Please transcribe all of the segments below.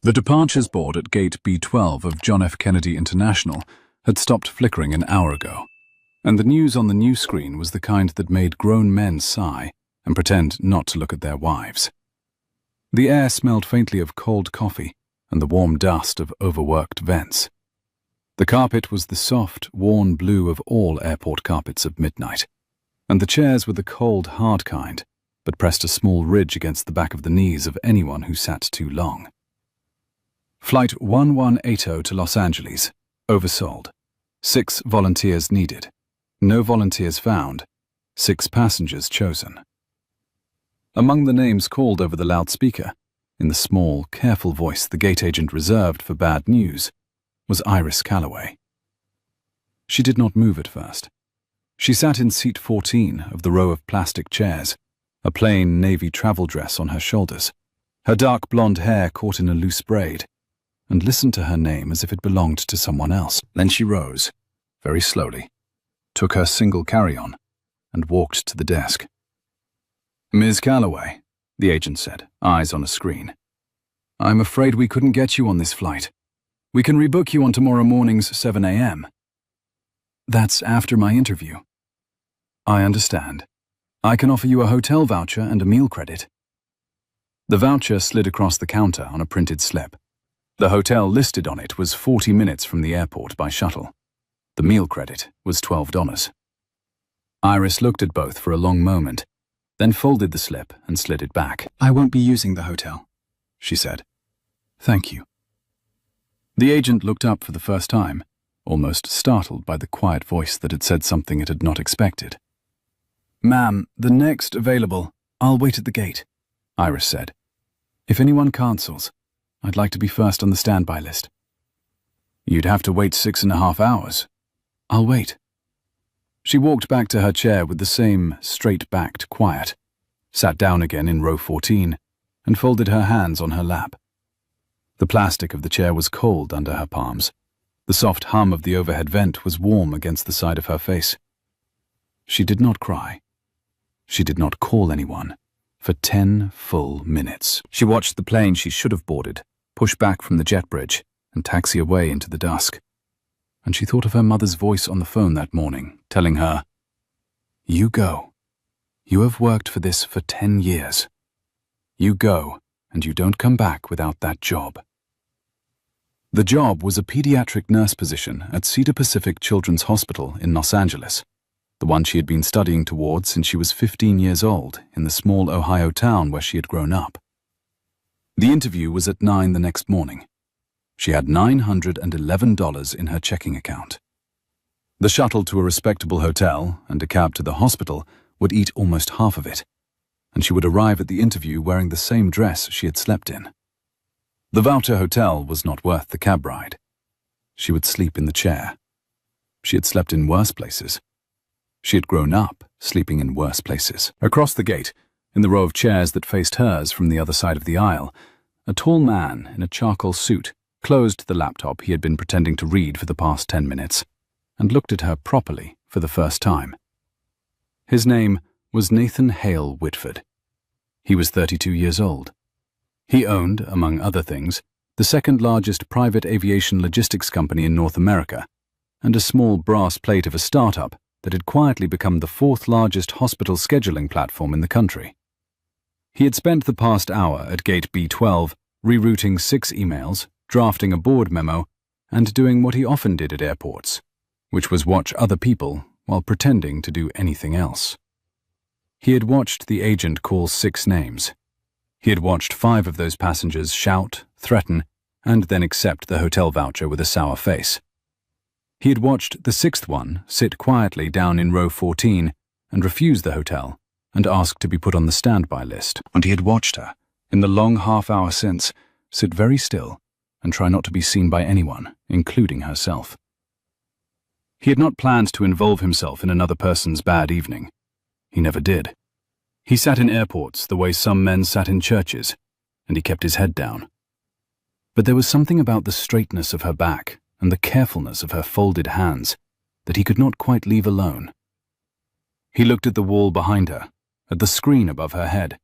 The departures board at gate B12 of John F. Kennedy International had stopped flickering an hour ago, and the news on the news screen was the kind that made grown men sigh and pretend not to look at their wives. The air smelled faintly of cold coffee and the warm dust of overworked vents. The carpet was the soft, worn blue of all airport carpets of midnight, and the chairs were the cold, hard kind, but pressed a small ridge against the back of the knees of anyone who sat too long. Flight 1180 to Los Angeles, oversold. 6 volunteers needed. No volunteers found. 6 passengers chosen. Among the names called over the loudspeaker, in the small, careful voice the gate agent reserved for bad news, was Iris Calloway. She did not move at first. She sat in seat 14 of the row of plastic chairs, a plain navy travel dress on her shoulders, her dark blonde hair caught in a loose braid, and listened to her name as if it belonged to someone else. Then she rose, very slowly, took her single carry-on, and walked to the desk. "Ms. Calloway," the agent said, eyes on a screen. "I'm afraid we couldn't get you on this flight. We can rebook you on tomorrow morning's 7 a.m. That's after my interview." "I understand. I can offer you a hotel voucher and a meal credit." The voucher slid across the counter on a printed slip. The hotel listed on it was 40 minutes from the airport by shuttle. The meal credit was $12. Iris looked at both for a long moment, then folded the slip and slid it back. "I won't be using the hotel," she said. "Thank you." The agent looked up for the first time, almost startled by the quiet voice that had said something it had not expected. "Ma'am, the next available. I'll wait at the gate," Iris said. "If anyone cancels, I'd like to be first on the standby list." "You'd have to wait 6.5 hours. I'll wait." She walked back to her chair with the same straight-backed quiet, sat down again in row 14, and folded her hands on her lap. The plastic of the chair was cold under her palms. The soft hum of the overhead vent was warm against the side of her face. She did not cry. She did not call anyone for 10 full minutes. She watched the plane she should have boarded push back from the jet bridge and taxi away into the dusk. And she thought of her mother's voice on the phone that morning, telling her, "You go. You have worked for this for 10 years. You go, and you don't come back without that job." The job was a pediatric nurse position at Cedar Pacific Children's Hospital in Los Angeles, the one she had been studying towards since she was 15 years old in the small Ohio town where she had grown up. The interview was at 9 the next morning. She had $911 in her checking account. The shuttle to a respectable hotel and a cab to the hospital would eat almost half of it, and she would arrive at the interview wearing the same dress she had slept in. The Voucher Hotel was not worth the cab ride. She would sleep in the chair. She had slept in worse places. She had grown up sleeping in worse places. Across the gate, in the row of chairs that faced hers from the other side of the aisle, a tall man in a charcoal suit closed the laptop he had been pretending to read for the past 10 minutes and looked at her properly for the first time. His name was Nathan Hale Whitford. He was 32 years old. He owned, among other things, the second largest private aviation logistics company in North America and a small brass plate of a startup that had quietly become the 4th largest hospital scheduling platform in the country. He had spent the past hour at gate B12 rerouting 6 emails, drafting a board memo, and doing what he often did at airports, which was watch other people while pretending to do anything else. He had watched the agent call 6 names. He had watched 5 of those passengers shout, threaten, and then accept the hotel voucher with a sour face. He had watched the 6th one sit quietly down in row 14 and refuse the hotel and ask to be put on the standby list. And he had watched her, in the long half-hour since, sit very still and try not to be seen by anyone, including herself. He had not planned to involve himself in another person's bad evening. He never did. He sat in airports the way some men sat in churches, and he kept his head down. But there was something about the straightness of her back and the carefulness of her folded hands that he could not quite leave alone. He looked at the wall behind her, at the screen above her head,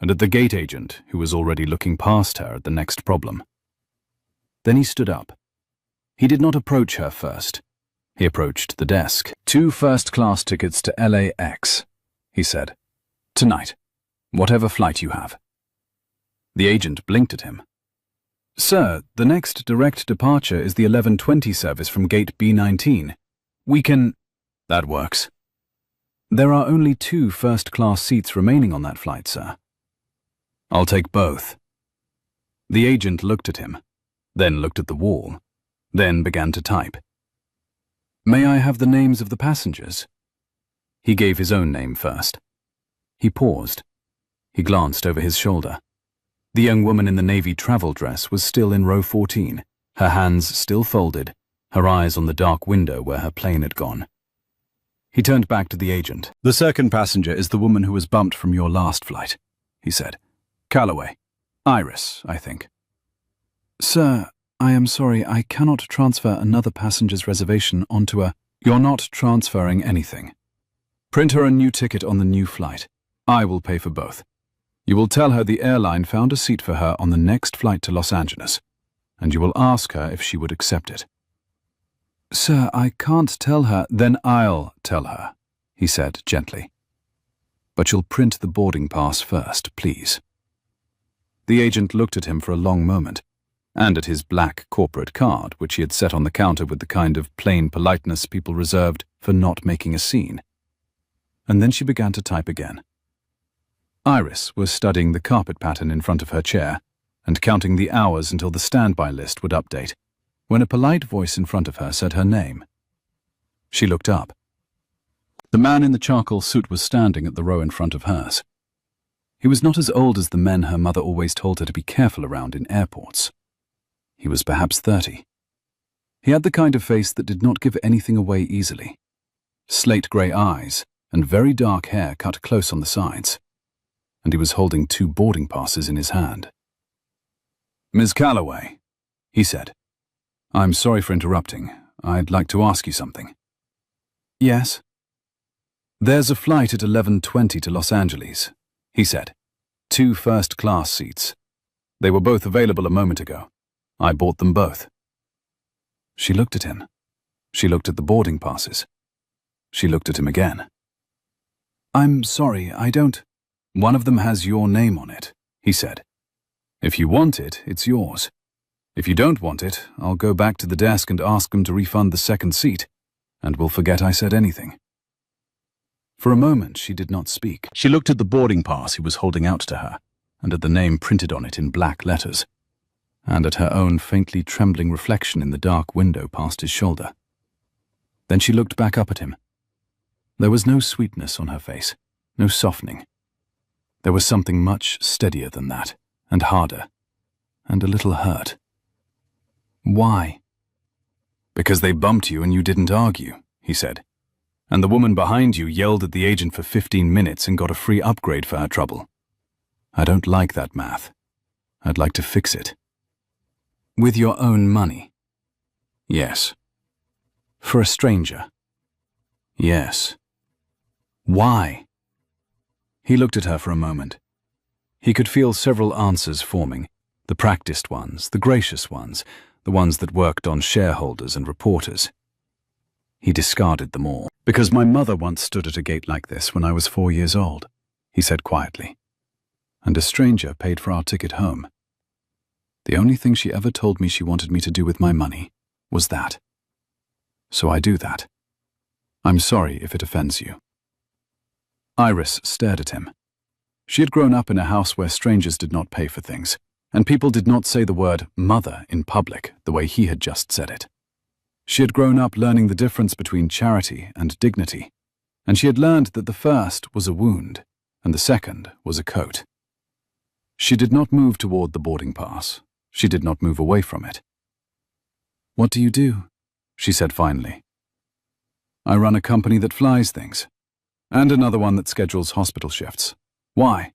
and at the gate agent who was already looking past her at the next problem. Then he stood up. He did not approach her first. He approached the desk. 2 first-class tickets to LAX, he said. Tonight, whatever flight you have. The agent blinked at him. Sir, the next direct departure is the 11:20 service from gate B19. We can... That works. There are only 2 first-class seats remaining on that flight, sir. I'll take both. The agent looked at him, then looked at the wall, then began to type. May I have the names of the passengers? He gave his own name first. He paused. He glanced over his shoulder. The young woman in the navy travel dress was still in row 14, her hands still folded, her eyes on the dark window where her plane had gone. He turned back to the agent. The second passenger is the woman who was bumped from your last flight, he said. Calloway. Iris, I think. Sir, I am sorry, I cannot transfer another passenger's reservation onto a... You're not transferring anything. Print her a new ticket on the new flight. I will pay for both. You will tell her the airline found a seat for her on the next flight to Los Angeles, and you will ask her if she would accept it. Sir, I can't tell her. Then I'll tell her, he said gently. But you'll print the boarding pass first, please. The agent looked at him for a long moment, and at his black corporate card, which he had set on the counter with the kind of plain politeness people reserved for not making a scene. And then she began to type again. Iris was studying the carpet pattern in front of her chair and counting the hours until the standby list would update, when a polite voice in front of her said her name. She looked up. The man in the charcoal suit was standing at the row in front of hers. He was not as old as the men her mother always told her to be careful around in airports. He was perhaps 30. He had the kind of face that did not give anything away easily. Slate-grey eyes and very dark hair cut close on the sides. And he was holding 2 boarding passes in his hand. Miss Calloway, he said. I'm sorry for interrupting. I'd like to ask you something. Yes? There's a flight at 11:20 to Los Angeles, he said. 2 first-class seats. They were both available a moment ago. I bought them both. She looked at him. She looked at the boarding passes. She looked at him again. I'm sorry, I don't... One of them has your name on it, he said. If you want it, it's yours. If you don't want it, I'll go back to the desk and ask them to refund the second seat, and we'll forget I said anything. For a moment, she did not speak. She looked at the boarding pass he was holding out to her, and at the name printed on it in black letters, and at her own faintly trembling reflection in the dark window past his shoulder. Then she looked back up at him. There was no sweetness on her face, no softening. There was something much steadier than that, and harder, and a little hurt. Why? Because they bumped you and you didn't argue, he said. And the woman behind you yelled at the agent for 15 minutes and got a free upgrade for her trouble. I don't like that math. I'd like to fix it. With your own money? Yes. For a stranger? Yes. Why? He looked at her for a moment. He could feel several answers forming, the practiced ones, the gracious ones, the ones that worked on shareholders and reporters. He discarded them all. Because my mother once stood at a gate like this when I was 4 years old, he said quietly. And a stranger paid for our ticket home. The only thing she ever told me she wanted me to do with my money was that. So I do that. I'm sorry if it offends you. Iris stared at him. She had grown up in a house where strangers did not pay for things, and people did not say the word mother in public the way he had just said it. She had grown up learning the difference between charity and dignity, and she had learned that the first was a wound and the second was a coat. She did not move toward the boarding pass. She did not move away from it. What do you do? She said finally. I run a company that flies things, and another one that schedules hospital shifts. Why?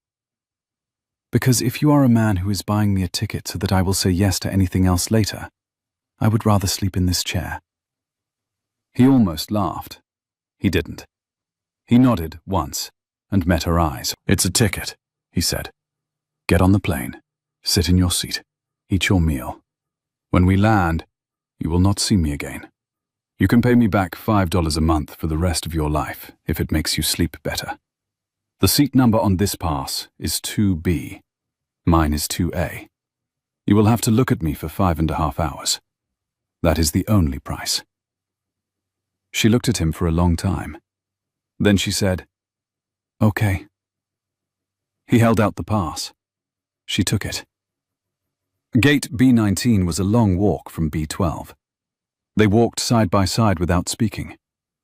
Because if you are a man who is buying me a ticket so that I will say yes to anything else later, I would rather sleep in this chair. He almost laughed. He didn't. He nodded once and met her eyes. It's a ticket, he said. Get on the plane, sit in your seat, eat your meal. When we land, you will not see me again. You can pay me back $5 a month for the rest of your life if it makes you sleep better. The seat number on this pass is 2B. Mine is 2A. You will have to look at me for 5.5 hours. That is the only price." She looked at him for a long time. Then she said, "Okay." He held out the pass. She took it. Gate B19 was a long walk from B12. They walked side by side without speaking,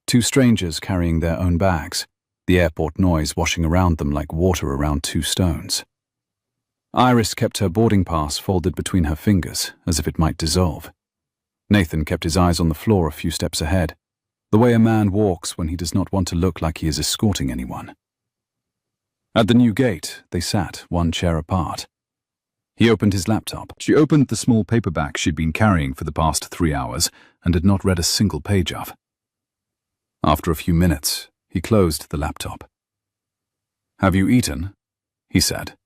two strangers carrying their own bags, the airport noise washing around them like water around two stones. Iris kept her boarding pass folded between her fingers, as if it might dissolve. Nathan kept his eyes on the floor a few steps ahead, the way a man walks when he does not want to look like he is escorting anyone. At the new gate, they sat, one chair apart. He opened his laptop. She opened the small paperback she'd been carrying for the past 3 hours and had not read a single page of. After a few minutes, he closed the laptop. "Have you eaten?" he said.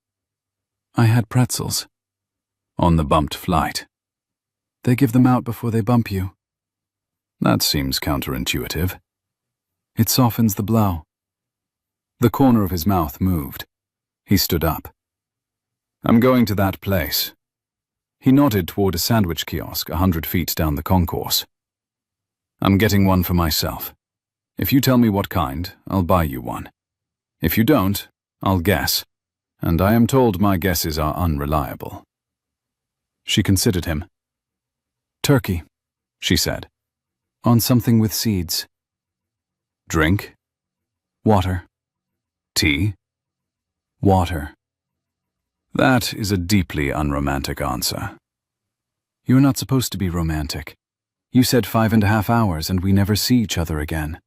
"I had pretzels." "On the bumped flight?" "They give them out before they bump you." "That seems counterintuitive." "It softens the blow." The corner of his mouth moved. He stood up. "I'm going to that place." He nodded toward a sandwich kiosk 100 feet down the concourse. "I'm getting one for myself. If you tell me what kind, I'll buy you one. If you don't, I'll guess, and I am told my guesses are unreliable." She considered him. "Turkey," she said. "On something with seeds." "Drink?" "Water." "Tea?" "Water." That is a deeply unromantic answer. "You're not supposed to be romantic. You said 5.5 hours and we never see each other again."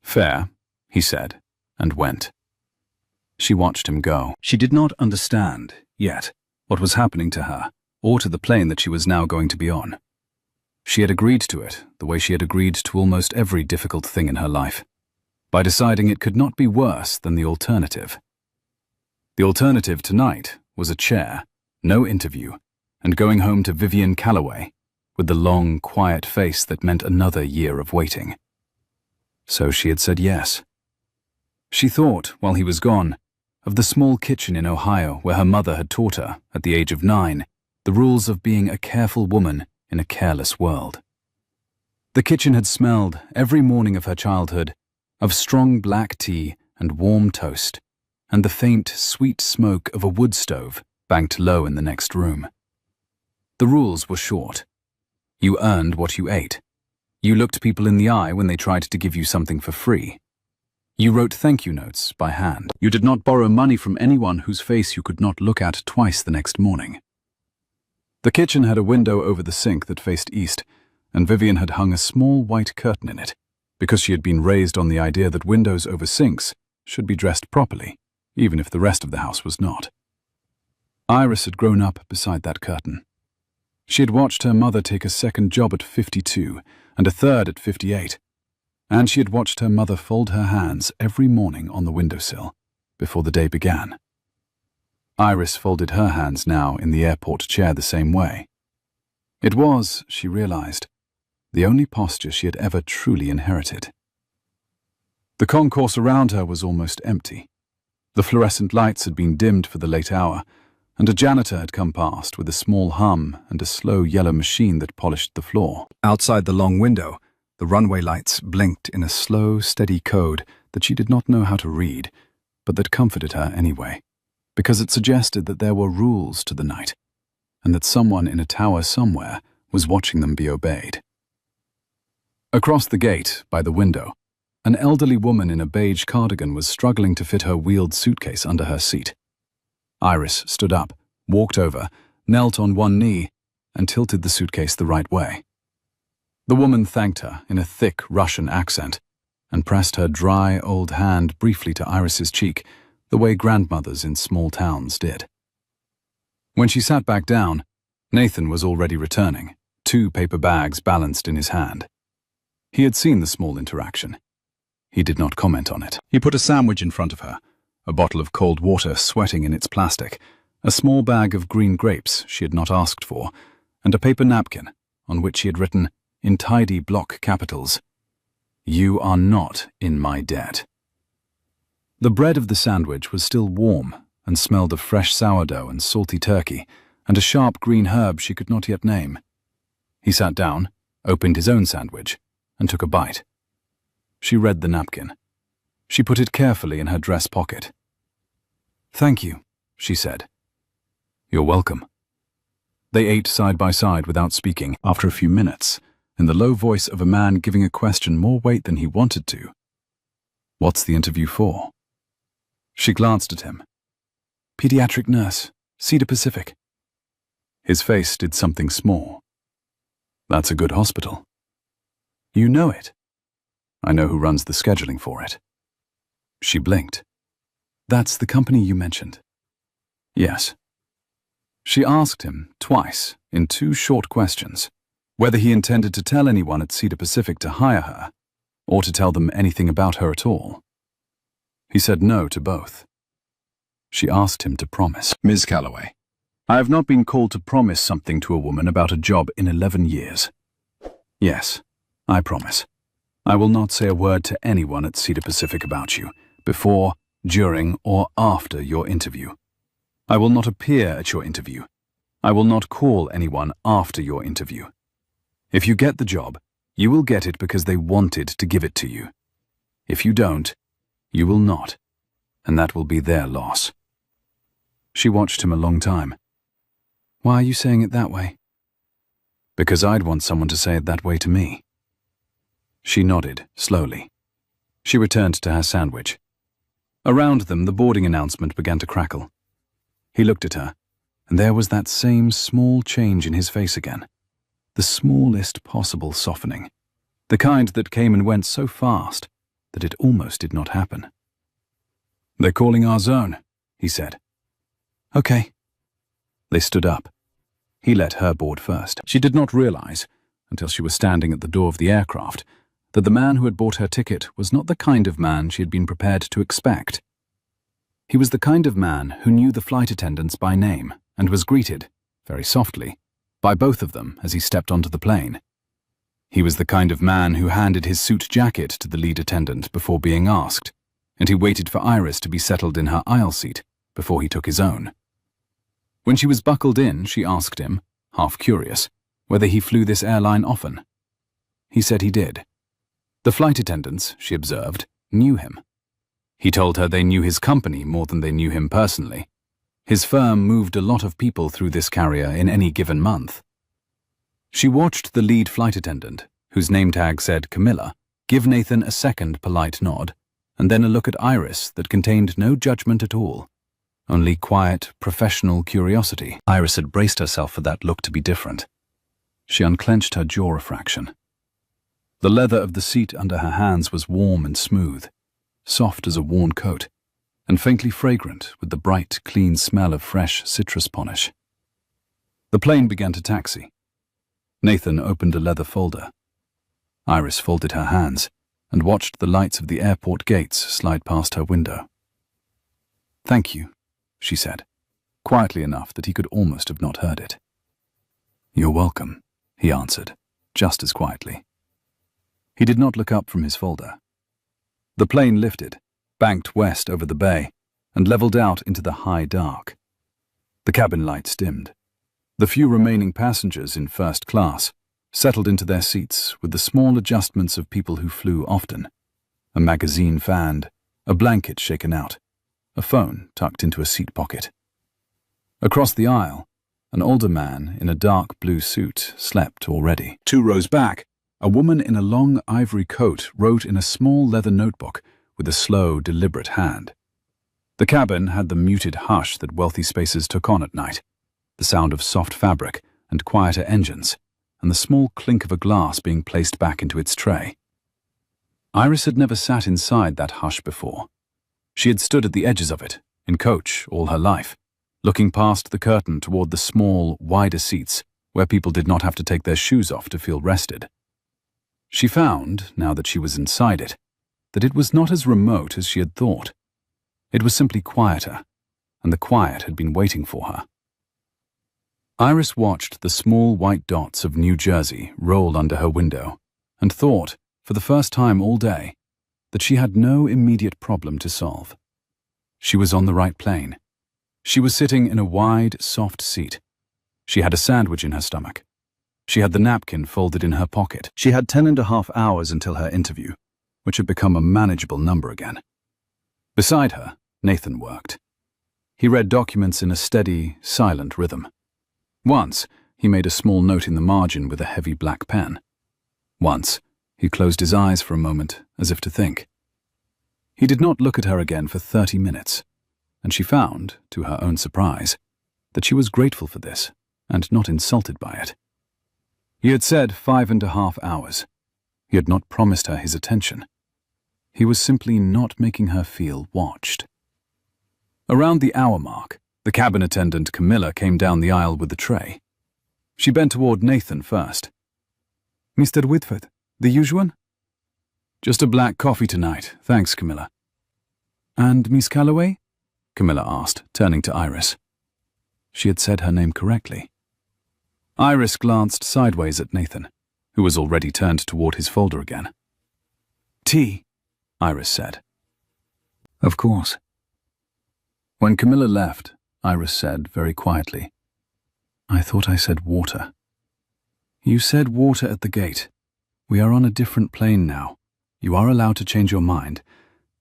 "Fair," he said, and went. She watched him go. She did not understand, yet, what was happening to her, or to the plane that she was now going to be on. She had agreed to it, the way she had agreed to almost every difficult thing in her life, by deciding it could not be worse than the alternative. The alternative tonight was a chair, no interview, and going home to Vivian Calloway, with the long, quiet face that meant another year of waiting. So she had said yes. She thought, while he was gone, of the small kitchen in Ohio where her mother had taught her, at the age of 9, the rules of being a careful woman in a careless world. The kitchen had smelled, every morning of her childhood, of strong black tea and warm toast, and the faint, sweet smoke of a wood stove banked low in the next room. The rules were short. You earned what you ate. You looked people in the eye when they tried to give you something for free. You wrote thank you notes by hand. You did not borrow money from anyone whose face you could not look at twice the next morning. The kitchen had a window over the sink that faced east, and Vivian had hung a small white curtain in it, because she had been raised on the idea that windows over sinks should be dressed properly, even if the rest of the house was not. Iris had grown up beside that curtain. She had watched her mother take a second job at 52 and a third at 58, and she had watched her mother fold her hands every morning on the windowsill before the day began. Iris folded her hands now in the airport chair the same way. It was, she realized, the only posture she had ever truly inherited. The concourse around her was almost empty. The fluorescent lights had been dimmed for the late hour, and a janitor had come past with a small hum and a slow yellow machine that polished the floor. Outside the long window, the runway lights blinked in a slow, steady code that she did not know how to read, but that comforted her anyway, because it suggested that there were rules to the night, and that someone in a tower somewhere was watching them be obeyed. Across the gate, by the window, an elderly woman in a beige cardigan was struggling to fit her wheeled suitcase under her seat. Iris stood up, walked over, knelt on one knee, and tilted the suitcase the right way. The woman thanked her in a thick Russian accent and pressed her dry, old hand briefly to Iris's cheek, the way grandmothers in small towns did. When she sat back down, Nathan was already returning, 2 paper bags balanced in his hand. He had seen the small interaction. He did not comment on it. He put a sandwich in front of her, a bottle of cold water sweating in its plastic, a small bag of green grapes she had not asked for, and a paper napkin on which she had written, in tidy block capitals, "You are not in my debt." The bread of the sandwich was still warm and smelled of fresh sourdough and salty turkey and a sharp green herb she could not yet name. He sat down, opened his own sandwich, and took a bite. She read the napkin. She put it carefully in her dress pocket. "Thank you," she said. "You're welcome." They ate side by side without speaking. After a few minutes, in the low voice of a man giving a question more weight than he wanted to, "What's the interview for?" She glanced at him. "Pediatric nurse, Cedar Pacific." His face did something small. "That's a good hospital." "You know it." "I know who runs the scheduling for it." She blinked. "That's the company you mentioned?" "Yes." She asked him, twice, in 2 short questions, whether he intended to tell anyone at Cedar Pacific to hire her, or to tell them anything about her at all. He said no to both. She asked him to promise. "Ms. Calloway, I have not been called to promise something to a woman about a job in 11 years. Yes, I promise. I will not say a word to anyone at Cedar Pacific about you, before, during, or after your interview. I will not appear at your interview. I will not call anyone after your interview. If you get the job, you will get it because they wanted to give it to you. If you don't, you will not, and that will be their loss." She watched him a long time. "Why are you saying it that way?" "Because I'd want someone to say it that way to me." She nodded, slowly. She returned to her sandwich. Around them, the boarding announcement began to crackle. He looked at her, and there was that same small change in his face again. The smallest possible softening. The kind that came and went so fast that it almost did not happen. "They're calling our zone," he said. "Okay." They stood up. He let her board first. She did not realize, until she was standing at the door of the aircraft, that the man who had bought her ticket was not the kind of man she had been prepared to expect. He was the kind of man who knew the flight attendants by name and was greeted, very softly, by both of them as he stepped onto the plane. He was the kind of man who handed his suit jacket to the lead attendant before being asked, and he waited for Iris to be settled in her aisle seat before he took his own. When she was buckled in, she asked him, half curious, whether he flew this airline often. He said he did. The flight attendants, she observed, knew him. He told her they knew his company more than they knew him personally. His firm moved a lot of people through this carrier in any given month. She watched the lead flight attendant, whose name tag said Camilla, give Nathan a second polite nod, and then a look at Iris that contained no judgment at all, only quiet, professional curiosity. Iris had braced herself for that look to be different. She unclenched her jaw a fraction. The leather of the seat under her hands was warm and smooth, soft as a worn coat, and faintly fragrant with the bright, clean smell of fresh citrus polish. The plane began to taxi. Nathan opened a leather folder. Iris folded her hands and watched the lights of the airport gates slide past her window. "Thank you," she said, quietly enough that he could almost have not heard it. "You're welcome," he answered, just as quietly. He did not look up from his folder. The plane lifted, banked west over the bay, and leveled out into the high dark. The cabin lights dimmed. The few remaining passengers in first class settled into their seats with the small adjustments of people who flew often. A magazine fanned, a blanket shaken out, a phone tucked into a seat pocket. Across the aisle, an older man in a dark blue suit slept already. 2 rows back, a woman in a long ivory coat wrote in a small leather notebook with a slow, deliberate hand. The cabin had the muted hush that wealthy spaces took on at night, the sound of soft fabric and quieter engines, and the small clink of a glass being placed back into its tray. Iris had never sat inside that hush before. She had stood at the edges of it, in coach, all her life, looking past the curtain toward the small, wider seats where people did not have to take their shoes off to feel rested. She found, now that she was inside it, that it was not as remote as she had thought. It was simply quieter, and the quiet had been waiting for her. Iris watched the small white dots of New Jersey roll under her window and thought, for the first time all day, that she had no immediate problem to solve. She was on the right plane. She was sitting in a wide, soft seat. She had a sandwich in her stomach. She had the napkin folded in her pocket. She had 10.5 hours until her interview, which had become a manageable number again. Beside her, Nathan worked. He read documents in a steady, silent rhythm. Once, he made a small note in the margin with a heavy black pen. Once, he closed his eyes for a moment, as if to think. He did not look at her again for 30 minutes, and she found, to her own surprise, that she was grateful for this, and not insulted by it. He had said 5.5 hours. He had not promised her his attention. He was simply not making her feel watched. Around the hour mark, the cabin attendant Camilla came down the aisle with the tray. She bent toward Nathan first. "Mr. Whitford, the usual?" "Just a black coffee tonight, thanks, Camilla." "And Miss Calloway?" Camilla asked, turning to Iris. She had said her name correctly. Iris glanced sideways at Nathan, who was already turned toward his folder again. "Tea," Iris said. "Of course." When Camilla left, Iris said very quietly, "I thought I said water." "You said water at the gate. We are on a different plane now. You are allowed to change your mind.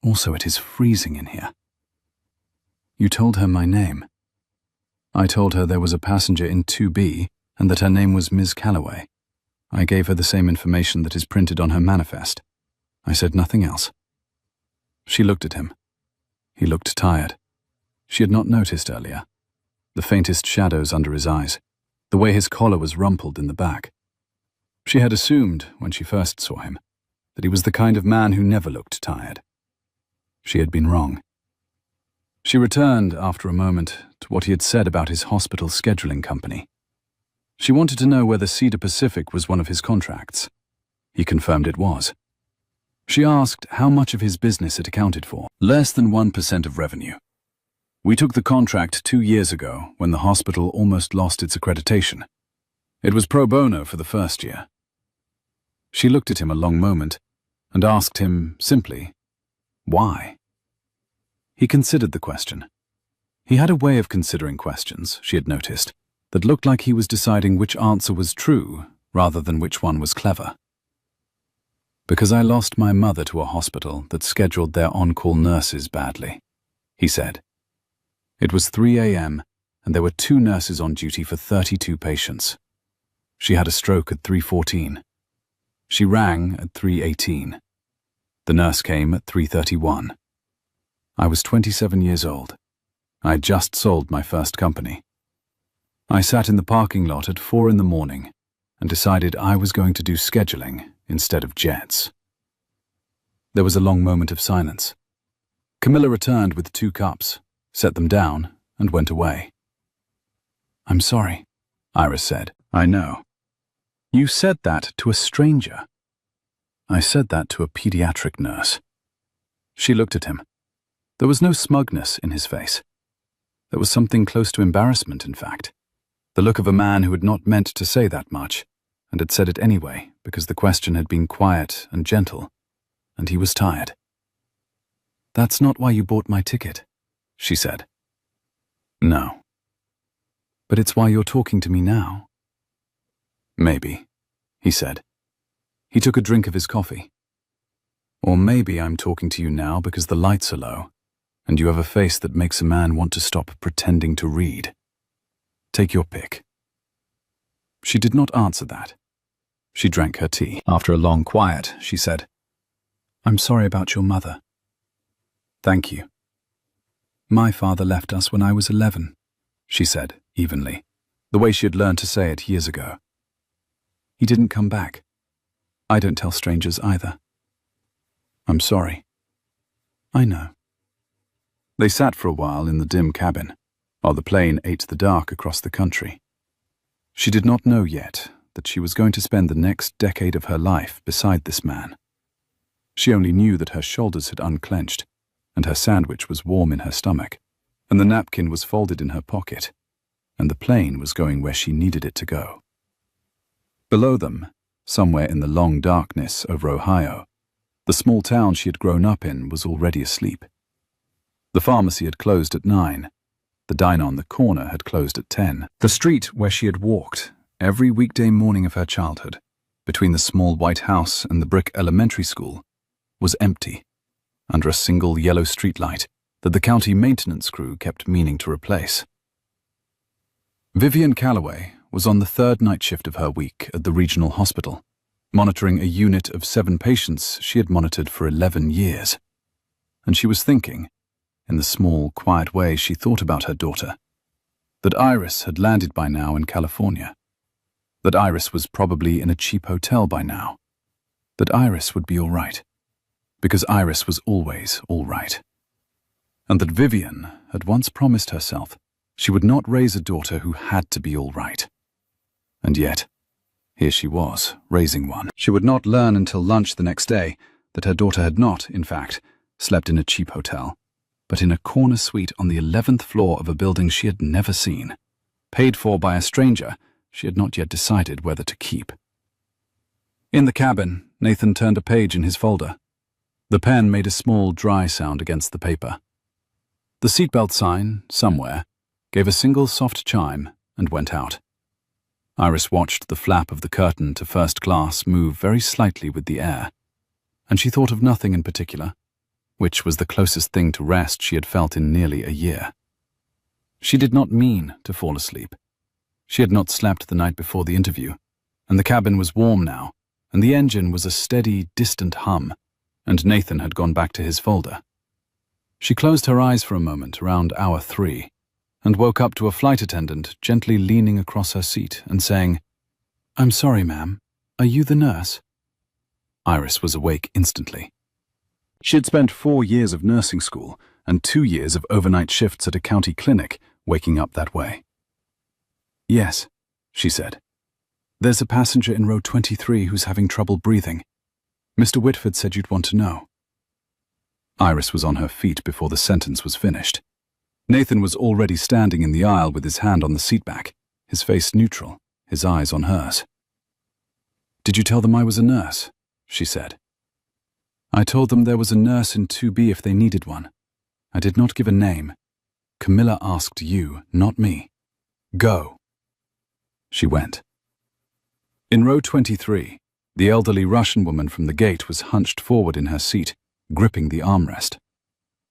Also, it is freezing in here." "You told her my name." "I told her there was a passenger in 2B and that her name was Ms. Calloway. I gave her the same information that is printed on her manifest. I said nothing else." She looked at him. He looked tired. She had not noticed earlier. The faintest shadows under his eyes, the way his collar was rumpled in the back. She had assumed, when she first saw him, that he was the kind of man who never looked tired. She had been wrong. She returned, after a moment, to what he had said about his hospital scheduling company. She wanted to know whether Cedar Pacific was one of his contracts. He confirmed it was. She asked how much of his business it accounted for. "Less than 1% of revenue. We took the contract 2 years ago when the hospital almost lost its accreditation. It was pro bono for the first year." She looked at him a long moment and asked him, simply, why? He considered the question. He had a way of considering questions, she had noticed, that looked like he was deciding which answer was true rather than which one was clever. "Because I lost my mother to a hospital that scheduled their on-call nurses badly," he said. It was 3 a.m., and there were 2 nurses on duty for 32 patients. She had a stroke at 3:14. She rang at 3:18. The nurse came at 3:31. I was 27 years old. I had just sold my first company. I sat in the parking lot at 4 in the morning and decided I was going to do scheduling instead of jets. There was a long moment of silence. Camilla returned with 2 cups, set them down, and went away. "I'm sorry," Iris said. "I know. You said that to a stranger." "I said that to a pediatric nurse." She looked at him. There was no smugness in his face. There was something close to embarrassment, in fact. The look of a man who had not meant to say that much, and had said it anyway because the question had been quiet and gentle, and he was tired. "That's not why you bought my ticket," she said. "No." "But it's why you're talking to me now." "Maybe," he said. He took a drink of his coffee. "Or maybe I'm talking to you now because the lights are low, and you have a face that makes a man want to stop pretending to read. Take your pick." She did not answer that. She drank her tea. After a long quiet, she said, "I'm sorry about your mother." "Thank you." "My father left us when I was 11, she said, evenly, the way she had learned to say it years ago. "He didn't come back. I don't tell strangers either." "I'm sorry." "I know." They sat for a while in the dim cabin, while the plane ate the dark across the country. She did not know yet that she was going to spend the next decade of her life beside this man. She only knew that her shoulders had unclenched, and her sandwich was warm in her stomach, and the napkin was folded in her pocket, and the plane was going where she needed it to go. Below them, somewhere in the long darkness over Ohio, the small town she had grown up in was already asleep. The pharmacy had closed at 9. The diner on the corner had closed at 10. The street where she had walked every weekday morning of her childhood, between the small white house and the brick elementary school, was empty, under a single yellow streetlight that the county maintenance crew kept meaning to replace. Vivian Calloway was on the third night shift of her week at the regional hospital, monitoring a unit of 7 patients she had monitored for 11 years. And she was thinking, in the small, quiet way she thought about her daughter, that Iris had landed by now in California, that Iris was probably in a cheap hotel by now, that Iris would be all right, because Iris was always all right, and that Vivian had once promised herself she would not raise a daughter who had to be all right. And yet, here she was, raising one. She would not learn until lunch the next day that her daughter had not, in fact, slept in a cheap hotel, but in a corner suite on the 11th floor of a building she had never seen, paid for by a stranger she had not yet decided whether to keep. In the cabin, Nathan turned a page in his folder. The pen made a small, dry sound against the paper. The seatbelt sign, somewhere, gave a single soft chime and went out. Iris watched the flap of the curtain to first class move very slightly with the air, and she thought of nothing in particular, which was the closest thing to rest she had felt in nearly a year. She did not mean to fall asleep. She had not slept the night before the interview, and the cabin was warm now, and the engine was a steady, distant hum, and Nathan had gone back to his folder. She closed her eyes for a moment around hour 3, and woke up to a flight attendant gently leaning across her seat and saying, "I'm sorry, ma'am. Are you the nurse?" Iris was awake instantly. She had spent 4 years of nursing school and 2 years of overnight shifts at a county clinic, waking up that way. "Yes," she said. "There's a passenger in row 23 who's having trouble breathing. Mr. Whitford said you'd want to know." Iris was on her feet before the sentence was finished. Nathan was already standing in the aisle with his hand on the seatback, his face neutral, his eyes on hers. "Did you tell them I was a nurse?" she said. "I told them there was a nurse in 2B if they needed one. I did not give a name. Camilla asked you, not me. Go." She went. In row 23, the elderly Russian woman from the gate was hunched forward in her seat, gripping the armrest.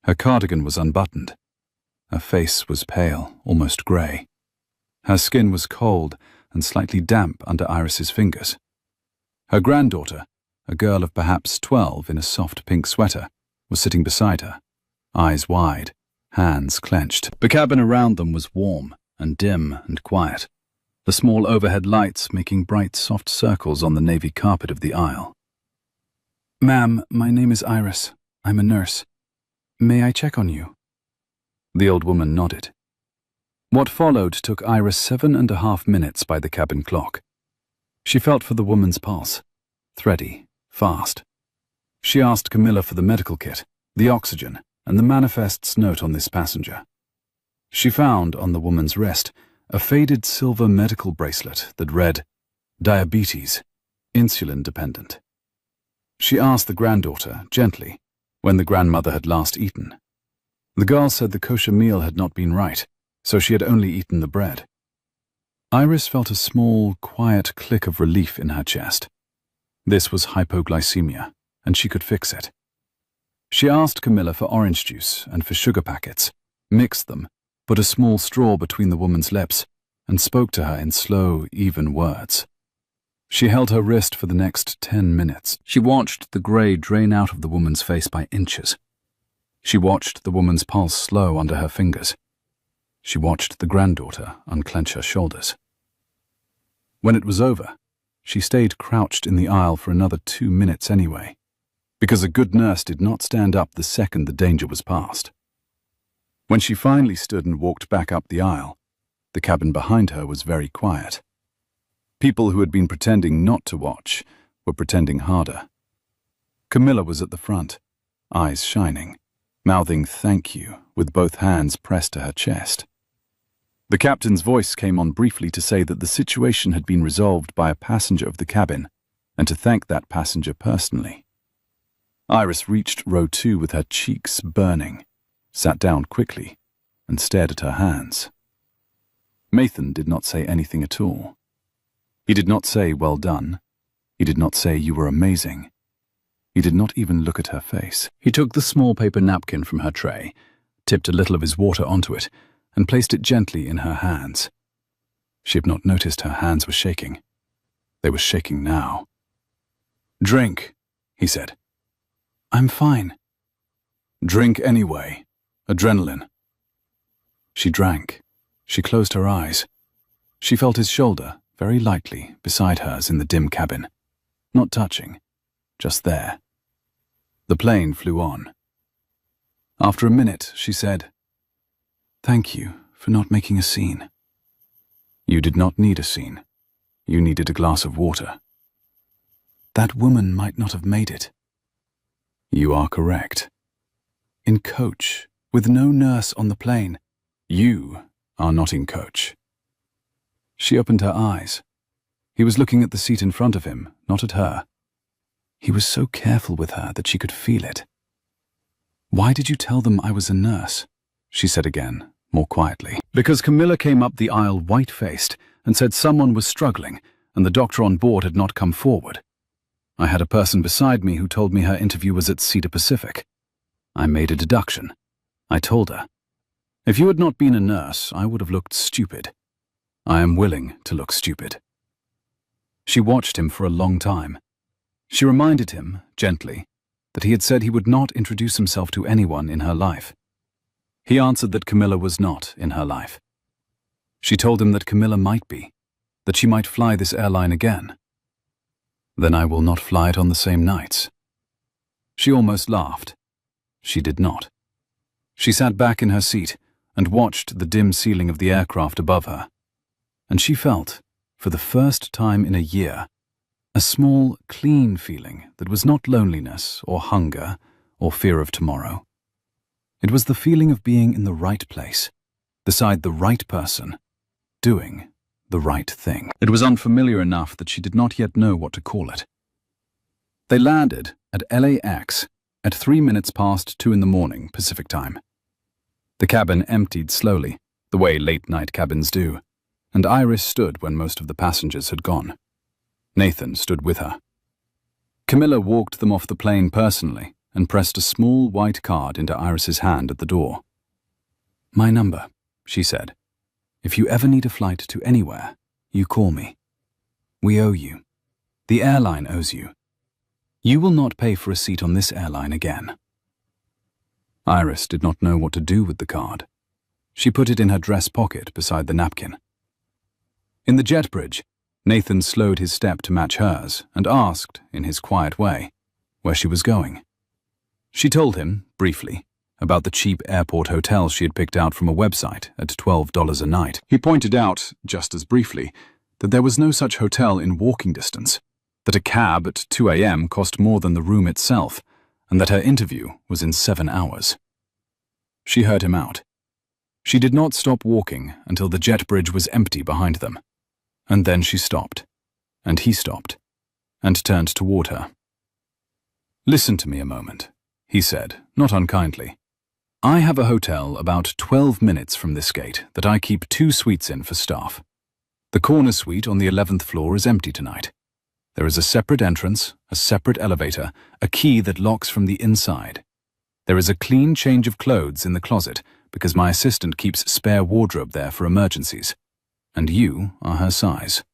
Her cardigan was unbuttoned. Her face was pale, almost grey. Her skin was cold and slightly damp under Iris's fingers. Her granddaughter, a girl of perhaps 12 in a soft pink sweater, was sitting beside her, eyes wide, hands clenched. The cabin around them was warm and dim and quiet, the small overhead lights making bright, soft circles on the navy carpet of the aisle. "Ma'am, my name is Iris. I'm a nurse. May I check on you?" The old woman nodded. What followed took Iris 7.5 minutes by the cabin clock. She felt for the woman's pulse, thready, fast. She asked Camilla for the medical kit, the oxygen, and the manifest's note on this passenger. She found, on the woman's wrist, a faded silver medical bracelet that read, "Diabetes, insulin dependent." She asked the granddaughter, gently, when the grandmother had last eaten. The girl said the kosher meal had not been right, so she had only eaten the bread. Iris felt a small, quiet click of relief in her chest. This was hypoglycemia, and she could fix it. She asked Camilla for orange juice and for sugar packets, mixed them, put a small straw between the woman's lips, and spoke to her in slow, even words. She held her wrist for the next 10 minutes. She watched the grey drain out of the woman's face by inches. She watched the woman's pulse slow under her fingers. She watched the granddaughter unclench her shoulders. When it was over, she stayed crouched in the aisle for another 2 minutes anyway, because a good nurse did not stand up the second the danger was past. When she finally stood and walked back up the aisle, the cabin behind her was very quiet. People who had been pretending not to watch were pretending harder. Camilla was at the front, eyes shining, mouthing "thank you" with both hands pressed to her chest. The captain's voice came on briefly to say that the situation had been resolved by a passenger of the cabin, and to thank that passenger personally. Iris reached row 2 with her cheeks burning, sat down quickly, and stared at her hands. Nathan did not say anything at all. He did not say, "Well done." He did not say, "You were amazing." He did not even look at her face. He took the small paper napkin from her tray, tipped a little of his water onto it, and placed it gently in her hands. She had not noticed her hands were shaking. They were shaking now. "Drink," he said. "I'm fine." "Drink anyway. Adrenaline." She drank. She closed her eyes. She felt his shoulder, very lightly, beside hers in the dim cabin. Not touching, just there. The plane flew on. After a minute, she said, "Thank you for not making a scene." "You did not need a scene. You needed a glass of water." "That woman might not have made it." "You are correct." "In coach, with no nurse on the plane." "You are not in coach." She opened her eyes. He was looking at the seat in front of him, not at her. He was so careful with her that she could feel it. "Why did you tell them I was a nurse?" she said again, more quietly. "Because Camilla came up the aisle white-faced and said someone was struggling and the doctor on board had not come forward. I had a person beside me who told me her interview was at Cedar Pacific. I made a deduction. I told her. If you had not been a nurse, I would have looked stupid. I am willing to look stupid." She watched him for a long time. She reminded him, gently, that he had said he would not introduce himself to anyone in her life. He answered that Camilla was not in her life. She told him that Camilla might be, that she might fly this airline again. "Then I will not fly it on the same nights." She almost laughed. She did not. She sat back in her seat and watched the dim ceiling of the aircraft above her. And she felt, for the first time in a year, a small, clean feeling that was not loneliness or hunger or fear of tomorrow. It was the feeling of being in the right place, beside the right person, doing the right thing. It was unfamiliar enough that she did not yet know what to call it. They landed at LAX at 2:03 in the morning Pacific time. The cabin emptied slowly, the way late-night cabins do, and Iris stood when most of the passengers had gone. Nathan stood with her. Camilla walked them off the plane personally and pressed a small white card into Iris's hand at the door. "My number," she said. "If you ever need a flight to anywhere, you call me. We owe you. The airline owes you. You will not pay for a seat on this airline again." Iris did not know what to do with the card. She put it in her dress pocket beside the napkin. In the jet bridge, Nathan slowed his step to match hers and asked, in his quiet way, where she was going. She told him, briefly, about the cheap airport hotel she had picked out from a website at $12 a night. He pointed out, just as briefly, that there was no such hotel in walking distance, that a cab at 2 a.m. cost more than the room itself, and that her interview was in 7 hours. She heard him out. She did not stop walking until the jet bridge was empty behind them. And then she stopped, and he stopped, and turned toward her. "Listen to me a moment," he said, not unkindly. "I have a hotel about 12 minutes from this gate that I keep 2 suites in for staff. The corner suite on the 11th floor is empty tonight. There is a separate entrance, a separate elevator, a key that locks from the inside. There is a clean change of clothes in the closet because my assistant keeps spare wardrobe there for emergencies. And you are her size.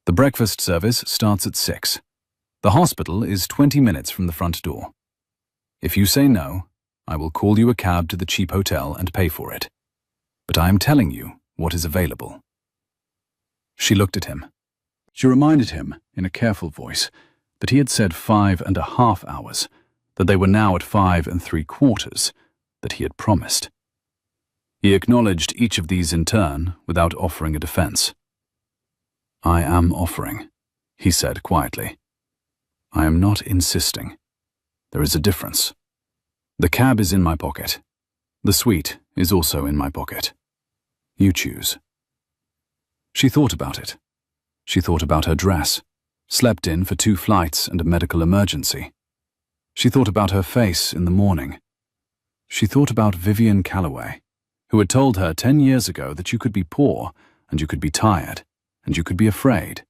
The breakfast service starts at 6. The hospital is 20 minutes from the front door. If you say no, I will call you a cab to the cheap hotel and pay for it. But I am telling you what is available." She looked at him. She reminded him, in a careful voice, that he had said 5.5 hours, that they were now at 5 3/4, that he had promised. He acknowledged each of these in turn without offering a defense. "I am offering," he said quietly. "I am not insisting. There is a difference. The cab is in my pocket. The suite is also in my pocket. You choose." She thought about it. She thought about her dress, slept in for 2 flights and a medical emergency. She thought about her face in the morning. She thought about Vivian Calloway, who had told her 10 years ago that you could be poor, and you could be tired, and you could be afraid,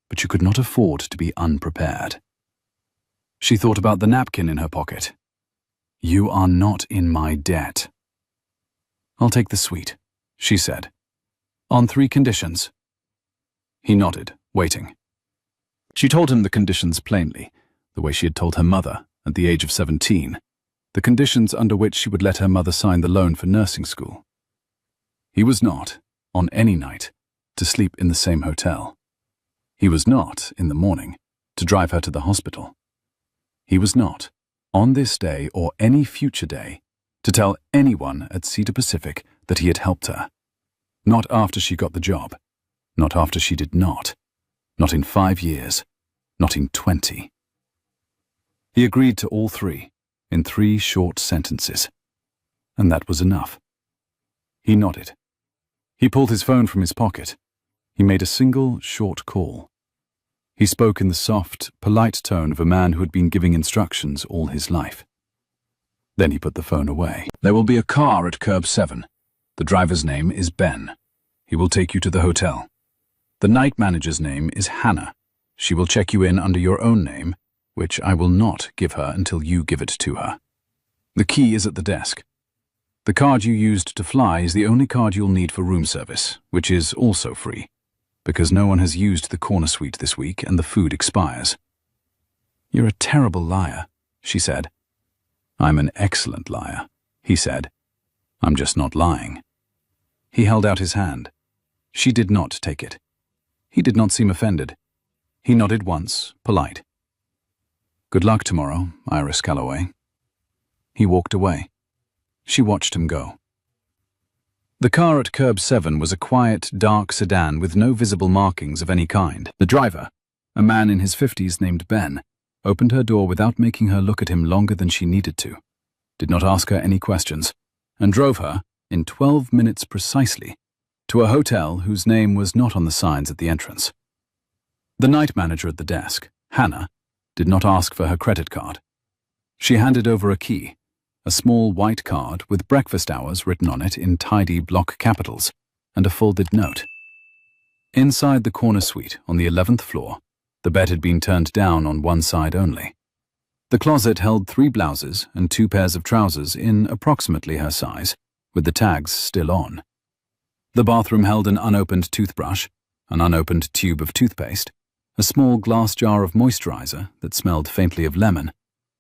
but you could not afford to be unprepared. She thought about the napkin in her pocket. You are not in my debt. I'll take the suite, she said. On 3 conditions. He nodded, waiting. She told him the conditions plainly, the way she had told her mother at the age of 17, the conditions under which she would let her mother sign the loan for nursing school. He was not, on any night, to sleep in the same hotel. He was not, in the morning, to drive her to the hospital. He was not, on this day or any future day, to tell anyone at Cedar Pacific that he had helped her. Not after she got the job. Not after she did not. Not in 5 years. Not in 20. He agreed to all 3, in 3 short sentences. And that was enough. He nodded. He pulled his phone from his pocket. He made a single, short call. He spoke in the soft, polite tone of a man who had been giving instructions all his life. Then he put the phone away. There will be a car at curb 7. The driver's name is Ben. He will take you to the hotel. The night manager's name is Hannah. She will check you in under your own name, which I will not give her until you give it to her. The key is at the desk. The card you used to fly is the only card you'll need for room service, which is also free, because no one has used the corner suite this week and the food expires. You're a terrible liar, she said. I'm an excellent liar, he said. I'm just not lying. He held out his hand. She did not take it. He did not seem offended. He nodded once, polite. Good luck tomorrow, Iris Calloway. He walked away. She watched him go. The car at curb 7 was a quiet, dark sedan with no visible markings of any kind. The driver, a man in his 50s named Ben, opened her door without making her look at him longer than she needed to, did not ask her any questions, and drove her, in 12 minutes precisely, to a hotel whose name was not on the signs at the entrance. The night manager at the desk, Hannah, did not ask for her credit card. She handed over a key, a small white card with breakfast hours written on it in tidy block capitals, and a folded note. Inside the corner suite on the 11th floor, the bed had been turned down on one side only. The closet held 3 blouses and 2 pairs of trousers in approximately her size, with the tags still on. The bathroom held an unopened toothbrush, an unopened tube of toothpaste, a small glass jar of moisturizer that smelled faintly of lemon,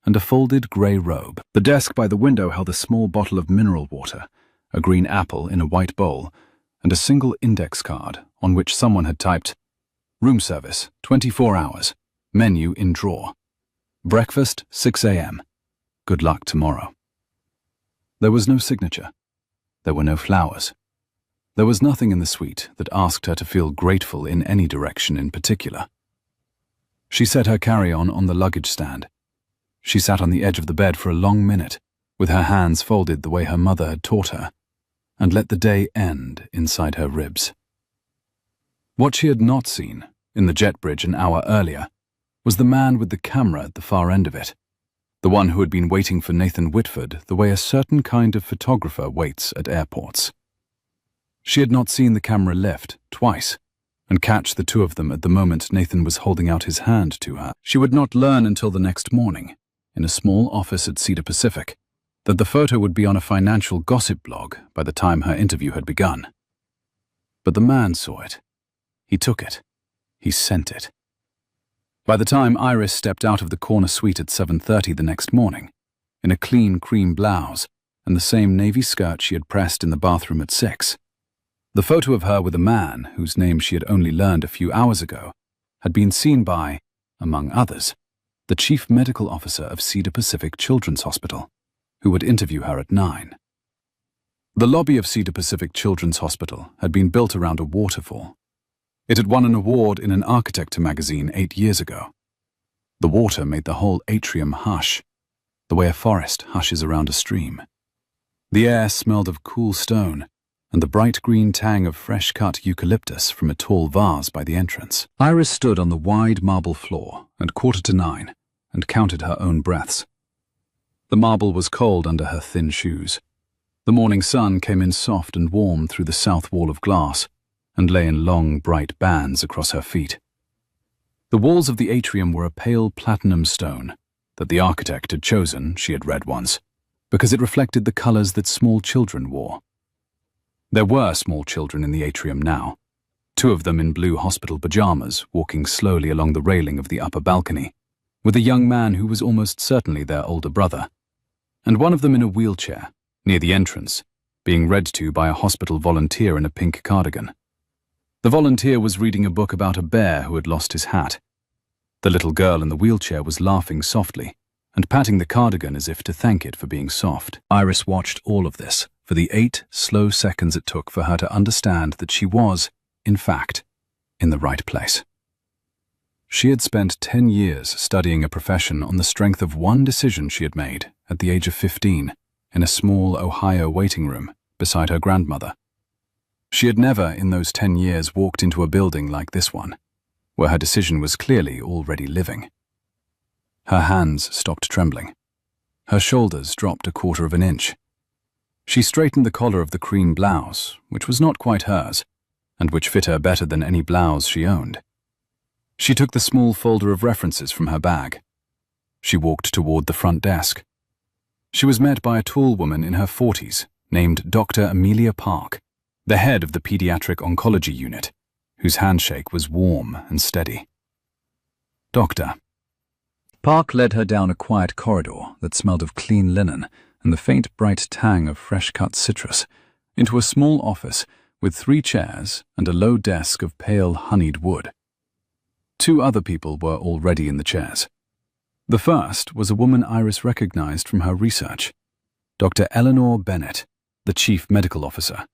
and a folded grey robe. The desk by the window held a small bottle of mineral water, a green apple in a white bowl, and a single index card on which someone had typed, "Room service, 24 hours, menu in drawer. Breakfast, 6 a.m. Good luck tomorrow." There was no signature. There were no flowers. There was nothing in the suite that asked her to feel grateful in any direction in particular. She set her carry-on on the luggage stand. She sat on the edge of the bed for a long minute, with her hands folded the way her mother had taught her, and let the day end inside her ribs. What she had not seen, in the jet bridge an hour earlier, was the man with the camera at the far end of it, the one who had been waiting for Nathan Whitford the way a certain kind of photographer waits at airports. She had not seen the camera lift, twice, and catch the 2 of them at the moment Nathan was holding out his hand to her. She would not learn until the next morning, in a small office at Cedar Pacific, that the photo would be on a financial gossip blog by the time her interview had begun. But the man saw it. He took it. He sent it. By the time Iris stepped out of the corner suite at 7:30 the next morning, in a clean cream blouse and the same navy skirt she had pressed in the bathroom at 6, the photo of her with a man whose name she had only learned a few hours ago had been seen by, among others, the chief medical officer of Cedar Pacific Children's Hospital, who would interview her at 9. The lobby of Cedar Pacific Children's Hospital had been built around a waterfall. It had won an award in an Architecture magazine 8 years ago. The water made the whole atrium hush, the way a forest hushes around a stream. The air smelled of cool stone, and the bright green tang of fresh-cut eucalyptus from a tall vase by the entrance. Iris stood on the wide marble floor at 8:45 and counted her own breaths. The marble was cold under her thin shoes. The morning sun came in soft and warm through the south wall of glass and lay in long, bright bands across her feet. The walls of the atrium were a pale platinum stone that the architect had chosen, she had read once, because it reflected the colors that small children wore. There were small children in the atrium now, 2 of them in blue hospital pajamas walking slowly along the railing of the upper balcony, with a young man who was almost certainly their older brother, and one of them in a wheelchair, near the entrance, being read to by a hospital volunteer in a pink cardigan. The volunteer was reading a book about a bear who had lost his hat. The little girl in the wheelchair was laughing softly and patting the cardigan as if to thank it for being soft. Iris watched all of this for the 8 slow seconds it took for her to understand that she was, in fact, in the right place. She had spent 10 years studying a profession on the strength of one decision she had made at the age of 15 in a small Ohio waiting room beside her grandmother. She had never in those 10 years walked into a building like this one, where her decision was clearly already living. Her hands stopped trembling. Her shoulders dropped 1/4 of an inch. She straightened the collar of the cream blouse, which was not quite hers, and which fit her better than any blouse she owned. She took the small folder of references from her bag. She walked toward the front desk. She was met by a tall woman in her 40s named Dr. Amelia Park, the head of the pediatric oncology unit, whose handshake was warm and steady. Doctor. Park led her down a quiet corridor that smelled of clean linen and the faint bright tang of fresh-cut citrus, into a small office with 3 chairs and a low desk of pale honeyed wood. 2 other people were already in the chairs. The first was a woman Iris recognized from her research, Dr. Eleanor Bennett, the chief medical officer,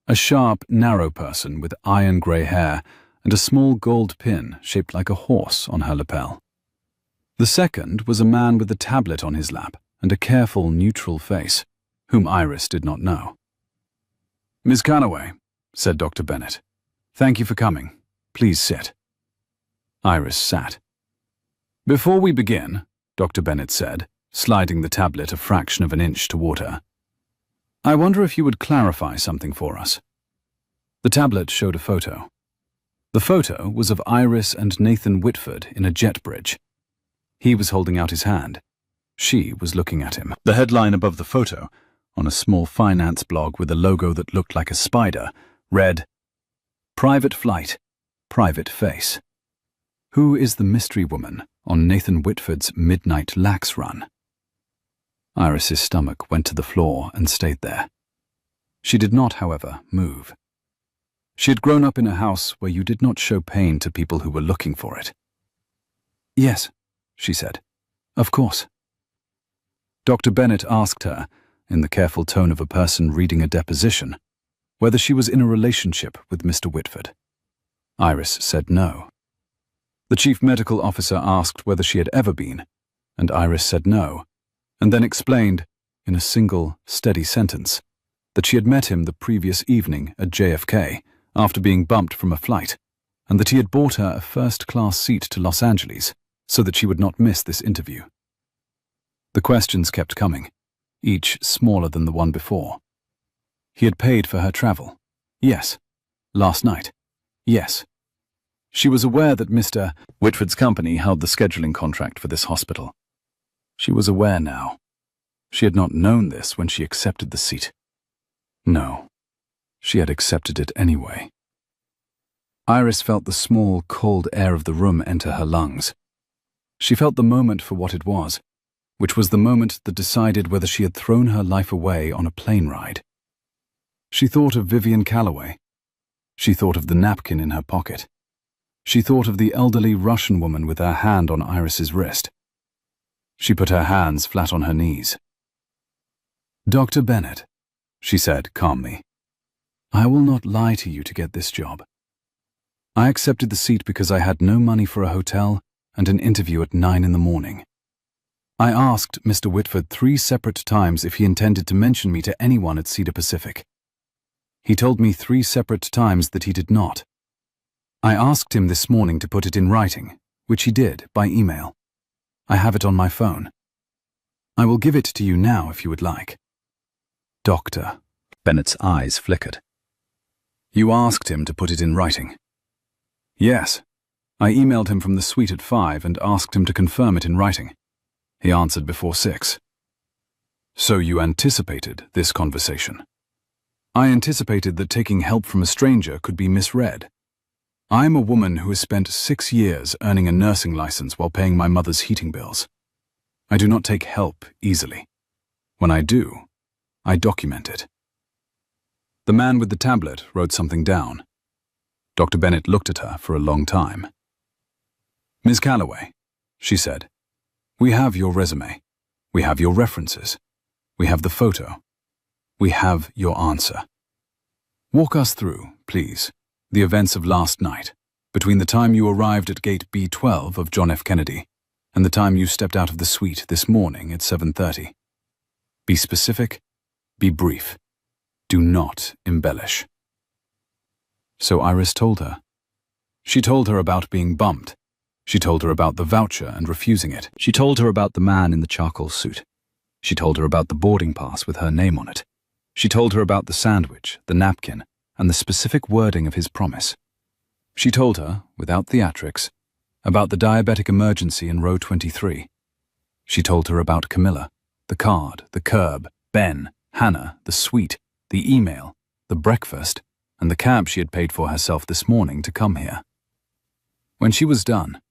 a sharp, narrow person with iron-grey hair and a small gold pin shaped like a horse on her lapel. The second was a man with a tablet on his lap and a careful, neutral face, whom Iris did not know. "Ms. Calloway," said Dr. Bennett, "thank you for coming. Please sit." Iris sat. "Before we begin," Dr. Bennett said, sliding the tablet a fraction of an inch toward her, "I wonder if you would clarify something for us." The tablet showed a photo. The photo was of Iris and Nathan Whitford in a jet bridge. He was holding out his hand. She was looking at him. The headline above the photo, on a small finance blog with a logo that looked like a spider, read, "Private Flight, Private Face. Who is the mystery woman on Nathan Whitford's midnight lax run?" Iris's stomach went to the floor and stayed there. She did not, however, move. She had grown up in a house where you did not show pain to people who were looking for it. "Yes," she said. "Of course." Dr. Bennett asked her, in the careful tone of a person reading a deposition, whether she was in a relationship with Mr. Whitford. Iris said no. The chief medical officer asked whether she had ever been, and Iris said no, and then explained, in a single, steady sentence, that she had met him the previous evening at JFK after being bumped from a flight, and that he had bought her a first-class seat to Los Angeles so that she would not miss this interview. The questions kept coming, each smaller than the one before. He had paid for her travel. Yes. Last night. Yes. She was aware that Mr. Whitford's company held the scheduling contract for this hospital. She was aware now. She had not known this when she accepted the seat. No, she had accepted it anyway. Iris felt the small, cold air of the room enter her lungs. She felt the moment for what it was, which was the moment that decided whether she had thrown her life away on a plane ride. She thought of Vivian Calloway. She thought of the napkin in her pocket. She thought of the elderly Russian woman with her hand on Iris's wrist. She put her hands flat on her knees. "Dr. Bennett," she said calmly, "I will not lie to you to get this job. I accepted the seat because I had no money for a hotel and an interview at 9 in the morning. I asked Mr. Whitford 3 separate times if he intended to mention me to anyone at Cedar Pacific. He told me 3 separate times that he did not. I asked him this morning to put it in writing, which he did by email. I have it on my phone. I will give it to you now if you would like. Doctor. Bennett's eyes flickered. You asked him to put it in writing? Yes. I emailed him from the suite at 5 and asked him to confirm it in writing. He answered before 6. So you anticipated this conversation? I anticipated that taking help from a stranger could be misread. I am a woman who has spent 6 years earning a nursing license while paying my mother's heating bills. I do not take help easily. When I do, I document it. The man with the tablet wrote something down. Dr. Bennett looked at her for a long time. Ms. Calloway, she said, we have your resume. We have your references. We have the photo. We have your answer. Walk us through, please, the events of last night, between the time you arrived at gate B12 of John F. Kennedy and the time you stepped out of the suite this morning at 7:30. Be specific, be brief. Do not embellish. So Iris told her. She told her about being bumped. She told her about the voucher and refusing it. She told her about the man in the charcoal suit. She told her about the boarding pass with her name on it. She told her about the sandwich, the napkin, and the specific wording of his promise. She told her, without theatrics, about the diabetic emergency in row 23. She told her about Camilla, the card, the curb, Ben, Hannah, the suite, the email, the breakfast, and the cab she had paid for herself this morning to come here. When she was done,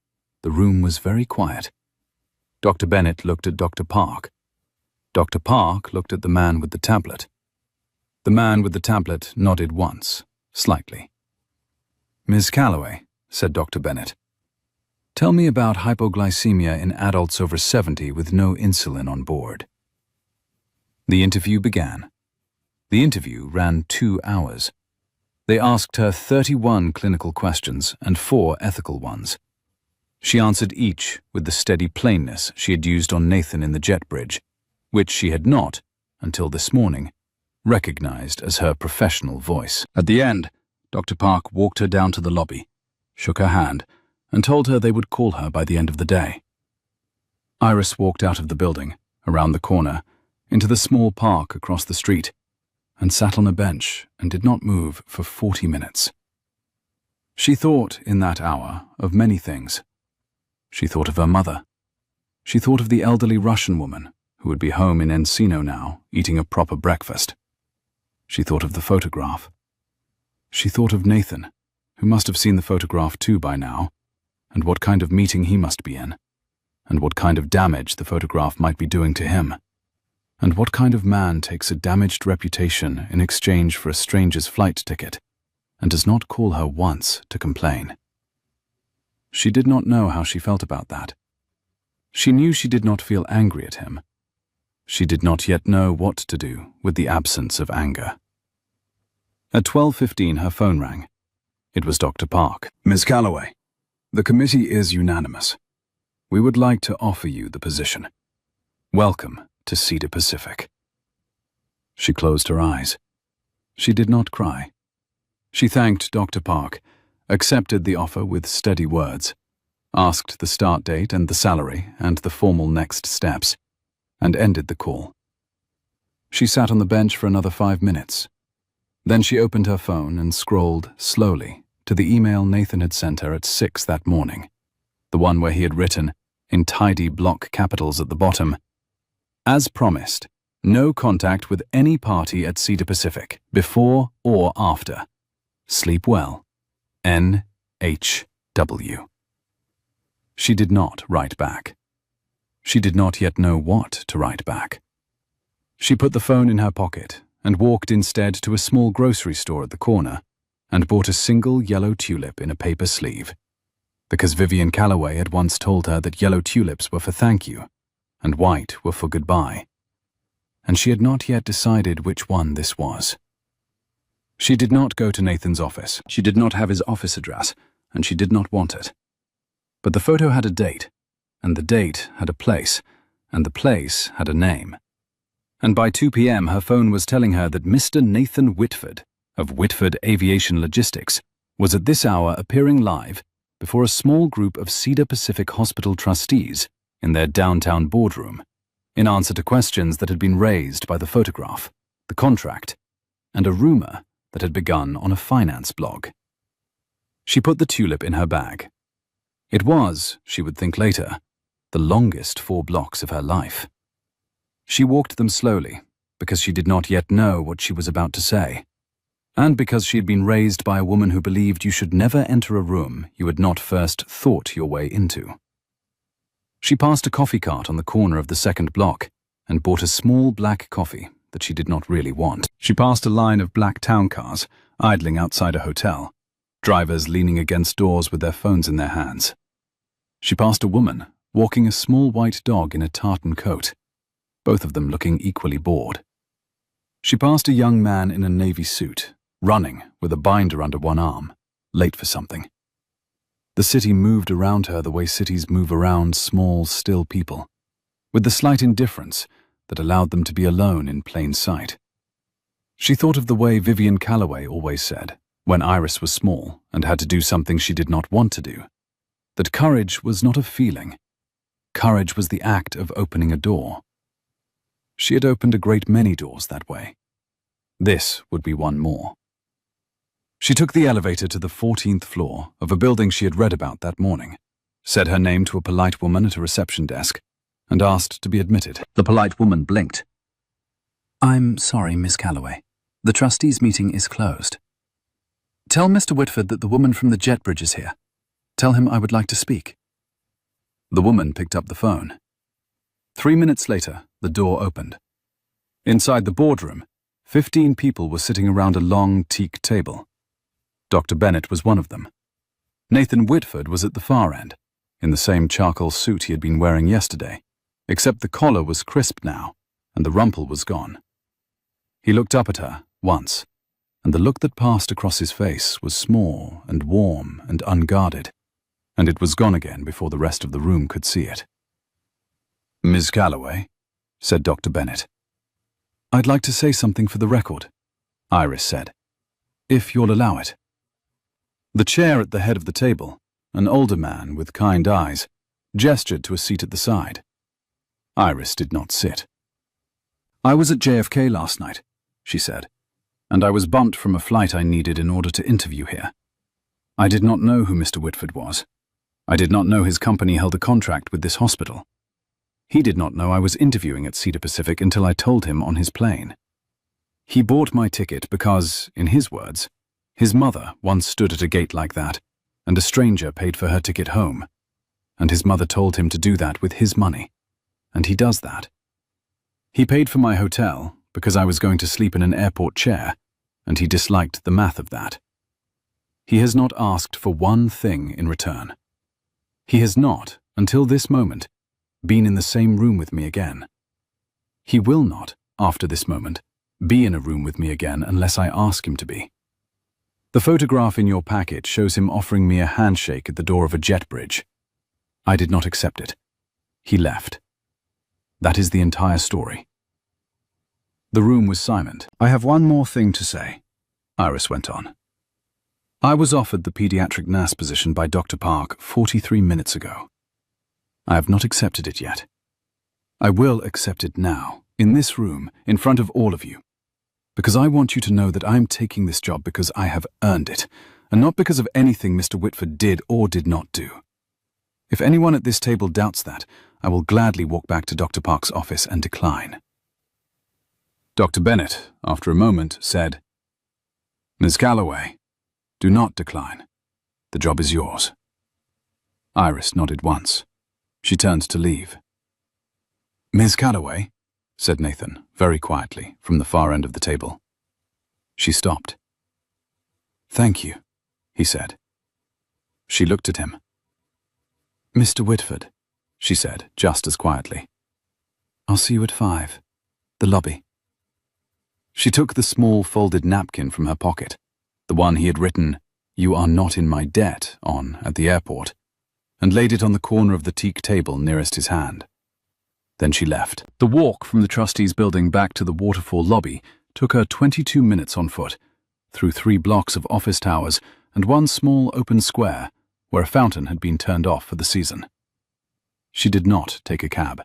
the room was very quiet. Dr. Bennett looked at Dr. Park. Dr. Park looked at the man with the tablet. The man with the tablet nodded once, slightly. Ms. Calloway, said Dr. Bennett, tell me about hypoglycemia in adults over 70 with no insulin on board. The interview began. The interview ran 2 hours. They asked her 31 clinical questions and 4 ethical ones. She answered each with the steady plainness she had used on Nathan in the jet bridge, which she had not, until this morning, recognized as her professional voice. At the end, Dr. Park walked her down to the lobby, shook her hand, and told her they would call her by the end of the day. Iris walked out of the building, around the corner, into the small park across the street, and sat on a bench and did not move for 40 minutes. She thought, in that hour, of many things. She thought of her mother. She thought of the elderly Russian woman who would be home in Encino now, eating a proper breakfast. She thought of the photograph. She thought of Nathan, who must have seen the photograph too by now, and what kind of meeting he must be in, and what kind of damage the photograph might be doing to him, and what kind of man takes a damaged reputation in exchange for a stranger's flight ticket, and does not call her once to complain. She did not know how she felt about that. She knew she did not feel angry at him. She did not yet know what to do with the absence of anger. At 12:15 her phone rang. It was Dr. Park. Ms. Calloway, the committee is unanimous. We would like to offer you the position. Welcome to Cedar Pacific. She closed her eyes. She did not cry. She thanked Dr. Park, accepted the offer with steady words, asked the start date and the salary and the formal next steps, and ended the call. She sat on the bench for another 5 minutes. Then she opened her phone and scrolled slowly to the email Nathan had sent her at 6 that morning, the one where he had written, in tidy block capitals at the bottom, as promised, no contact with any party at Cedar Pacific, before or after. Sleep well. N.H.W. She did not write back. She did not yet know what to write back. She put the phone in her pocket and walked instead to a small grocery store at the corner and bought a single yellow tulip in a paper sleeve, because Vivian Calloway had once told her that yellow tulips were for thank you and white were for goodbye, and she had not yet decided which one this was. She did not go to Nathan's office. She did not have his office address, and she did not want it. But the photo had a date, and the date had a place, and the place had a name. And by 2 p.m. her phone was telling her that Mr. Nathan Whitford, of Whitford Aviation Logistics, was at this hour appearing live before a small group of Cedar Pacific Hospital trustees in their downtown boardroom, in answer to questions that had been raised by the photograph, the contract, and a rumor that had begun on a finance blog. She put the tulip in her bag. It was, she would think later, the longest 4 blocks of her life. She walked them slowly, because she did not yet know what she was about to say, and because she had been raised by a woman who believed you should never enter a room you had not first thought your way into. She passed a coffee cart on the corner of the 2nd block and bought a small black coffee that she did not really want. She passed a line of black town cars idling outside a hotel, drivers leaning against doors with their phones in their hands. She passed a woman walking a small white dog in a tartan coat, both of them looking equally bored. She passed a young man in a navy suit, running with a binder under one arm, late for something. The city moved around her the way cities move around small, still people, with the slight indifference that allowed them to be alone in plain sight. She thought of the way Vivian Calloway always said, when Iris was small and had to do something she did not want to do, that courage was not a feeling. Courage was the act of opening a door. She had opened a great many doors that way. This would be one more. She took the elevator to the 14th floor of a building she had read about that morning, said her name to a polite woman at a reception desk, and asked to be admitted. The polite woman blinked. "I'm sorry, Miss Calloway. The trustees' meeting is closed. Tell Mr. Whitford that the woman from the jet bridge is here. Tell him I would like to speak." The woman picked up the phone. 3 minutes later, the door opened. Inside the boardroom, 15 people were sitting around a long teak table. Dr. Bennett was one of them. Nathan Whitford was at the far end, in the same charcoal suit he had been wearing yesterday, except the collar was crisp now, and the rumple was gone. He looked up at her, once, and the look that passed across his face was small and warm and unguarded, and it was gone again before the rest of the room could see it. "Miss Calloway," said Dr. Bennett. "I'd like to say something for the record," Iris said, "if you'll allow it." The chair at the head of the table, an older man with kind eyes, gestured to a seat at the side. Iris did not sit. "I was at JFK last night," she said, "and I was bumped from a flight I needed in order to interview here. I did not know who Mr. Whitford was. I did not know his company held a contract with this hospital. He did not know I was interviewing at Cedar Pacific until I told him on his plane. He bought my ticket because, in his words, his mother once stood at a gate like that, and a stranger paid for her ticket home, and his mother told him to do that with his money, and he does that. He paid for my hotel because I was going to sleep in an airport chair, and he disliked the math of that. He has not asked for one thing in return. He has not, until this moment, been in the same room with me again. He will not, after this moment, be in a room with me again unless I ask him to be. The photograph in your packet shows him offering me a handshake at the door of a jet bridge. I did not accept it. He left. That is the entire story." The room was silent. "I have one more thing to say," Iris went on. "I was offered the pediatric nurse position by Dr. Park 43 minutes ago. I have not accepted it yet. I will accept it now, in this room, in front of all of you, because I want you to know that I am taking this job because I have earned it, and not because of anything Mr. Whitford did or did not do. If anyone at this table doubts that, I will gladly walk back to Dr. Park's office and decline." Dr. Bennett, after a moment, said, "Ms. Calloway, do not decline. The job is yours." Iris nodded once. She turned to leave. "Ms. Calloway," said Nathan, very quietly, from the far end of the table. She stopped. "Thank you," he said. She looked at him. "Mr. Whitford," she said, just as quietly. "I'll see you at 5. The lobby." She took the small folded napkin from her pocket, the one he had written, "You are not in my debt," on at the airport, and laid it on the corner of the teak table nearest his hand. Then she left. The walk from the trustees' building back to the waterfall lobby took her 22 minutes on foot, through 3 blocks of office towers and one small open square where a fountain had been turned off for the season. She did not take a cab.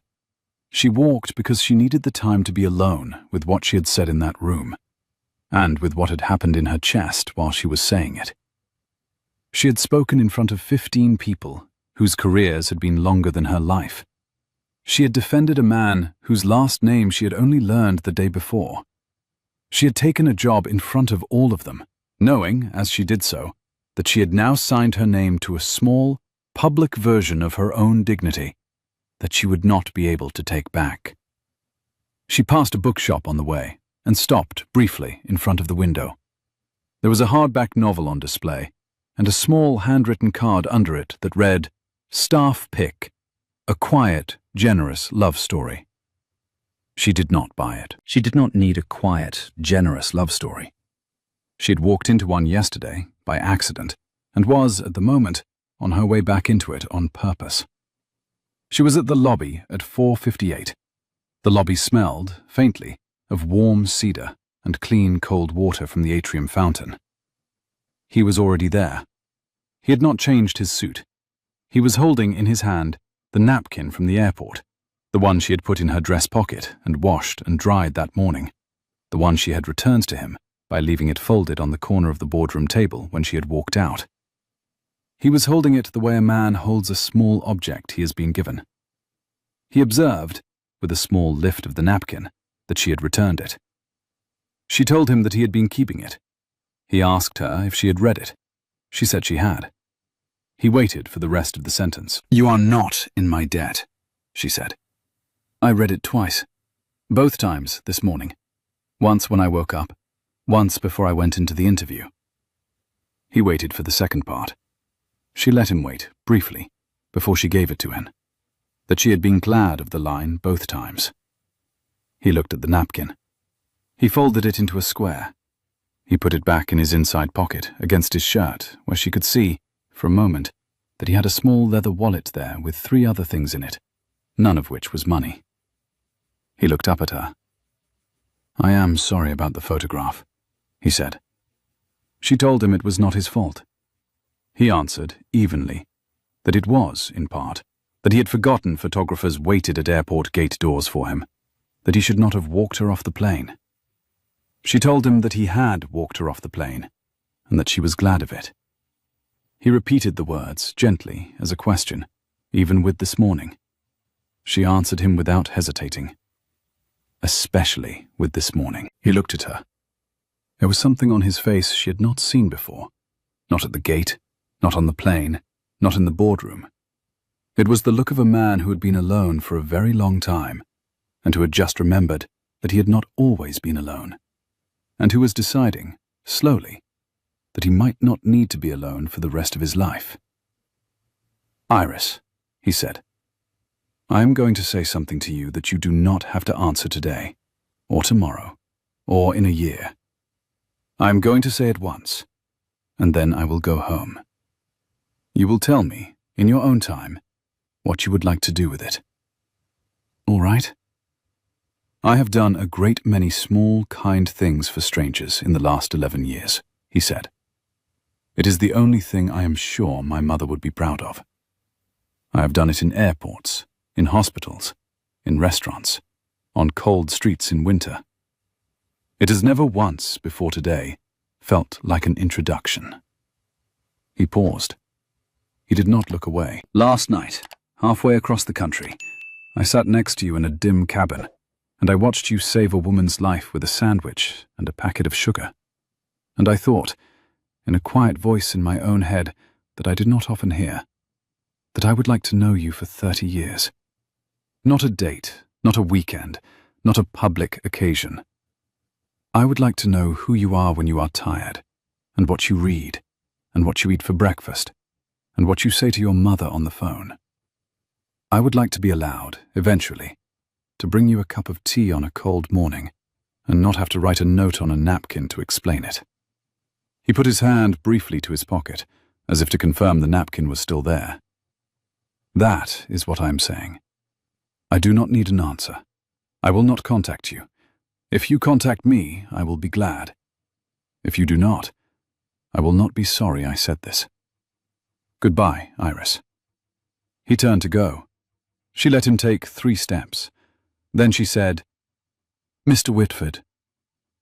She walked because she needed the time to be alone with what she had said in that room, and with what had happened in her chest while she was saying it. She had spoken in front of 15 people whose careers had been longer than her life. She had defended a man whose last name she had only learned the day before. She had taken a job in front of all of them, knowing, as she did so, that she had now signed her name to a small, public version of her own dignity that she would not be able to take back. She passed a bookshop on the way and stopped briefly in front of the window. There was a hardback novel on display and a small handwritten card under it that read, "Staff Pick, a quiet, generous love story." She did not buy it. She did not need a quiet, generous love story. She had walked into one yesterday, by accident, and was, at the moment, on her way back into it on purpose. She was at the lobby at 4:58. The lobby smelled, faintly, of warm cedar and clean cold water from the atrium fountain. He was already there. He had not changed his suit. He was holding in his hand the napkin from the airport, the one she had put in her dress pocket and washed and dried that morning, the one she had returned to him by leaving it folded on the corner of the boardroom table when she had walked out. He was holding it the way a man holds a small object he has been given. He observed, with a small lift of the napkin, that she had returned it. She told him that he had been keeping it. He asked her if she had read it. She said she had. He waited for the rest of the sentence. "You are not in my debt," she said. "I read it twice. Both times this morning. Once when I woke up, once before I went into the interview." He waited for the second part. She let him wait, briefly, before she gave it to him. That she had been glad of the line both times. He looked at the napkin. He folded it into a square. He put it back in his inside pocket, against his shirt, where she could see, for a moment, that he had a small leather wallet there with 3 other things in it, none of which was money. He looked up at her. "I am sorry about the photograph," he said. She told him it was not his fault. He answered, evenly, that it was, in part, that he had forgotten photographers waited at airport gate doors for him, that he should not have walked her off the plane. She told him that he had walked her off the plane, and that she was glad of it. He repeated the words, gently, as a question, even with this morning. She answered him without hesitating. Especially with this morning. He looked at her. There was something on his face she had not seen before. Not at the gate, not on the plane, not in the boardroom. It was the look of a man who had been alone for a very long time, and who had just remembered that he had not always been alone, and who was deciding, slowly, that he might not need to be alone for the rest of his life. "Iris," he said, "I am going to say something to you that you do not have to answer today, or tomorrow, or in a year. I am going to say it once, and then I will go home. You will tell me, in your own time, what you would like to do with it. All right? I have done a great many small, kind things for strangers in the last 11 years, he said. It is the only thing I am sure my mother would be proud of. I have done it in airports, in hospitals, in restaurants, on cold streets in winter. It has never once before today felt like an introduction." He paused. He did not look away. "Last night, halfway across the country, I sat next to you in a dim cabin, and I watched you save a woman's life with a sandwich and a packet of sugar. And I thought, in a quiet voice in my own head that I did not often hear, that I would like to know you for 30 years. Not a date, not a weekend, not a public occasion. I would like to know who you are when you are tired, and what you read, and what you eat for breakfast, and what you say to your mother on the phone. I would like to be allowed, eventually, to bring you a cup of tea on a cold morning, and not have to write a note on a napkin to explain it." He put his hand briefly to his pocket, as if to confirm the napkin was still there. "That is what I am saying. I do not need an answer. I will not contact you. If you contact me, I will be glad. If you do not, I will not be sorry I said this. Goodbye, Iris. He turned to go. She let him take 3 steps. Then she said, Mr. Whitford.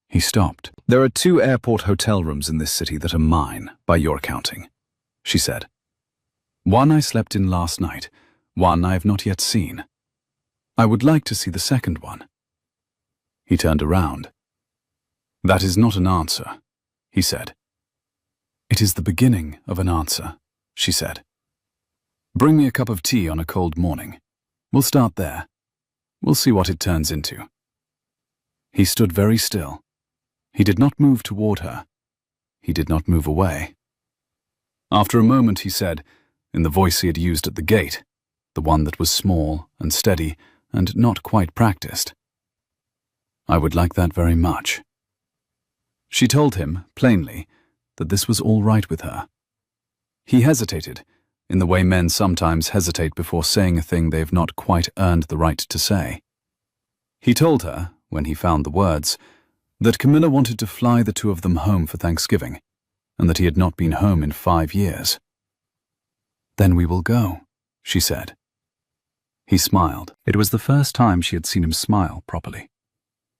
He stopped. There are 2 airport hotel rooms in this city that are mine, by your accounting, she said. One I slept in last night, one I have not yet seen. I would like to see the second one. He turned around. That is not an answer, he said. It is the beginning of an answer, she said. Bring me a cup of tea on a cold morning. We'll start there. We'll see what it turns into. He stood very still. He did not move toward her. He did not move away. After a moment he said, in the voice he had used at the gate, the one that was small and steady and not quite practiced, I would like that very much. She told him, plainly, that this was all right with her. He hesitated, in the way men sometimes hesitate before saying a thing they have not quite earned the right to say. He told her, when he found the words, that Camilla wanted to fly the 2 of them home for Thanksgiving, and that he had not been home in 5 years. Then we will go, she said. He smiled. It was the first time she had seen him smile properly.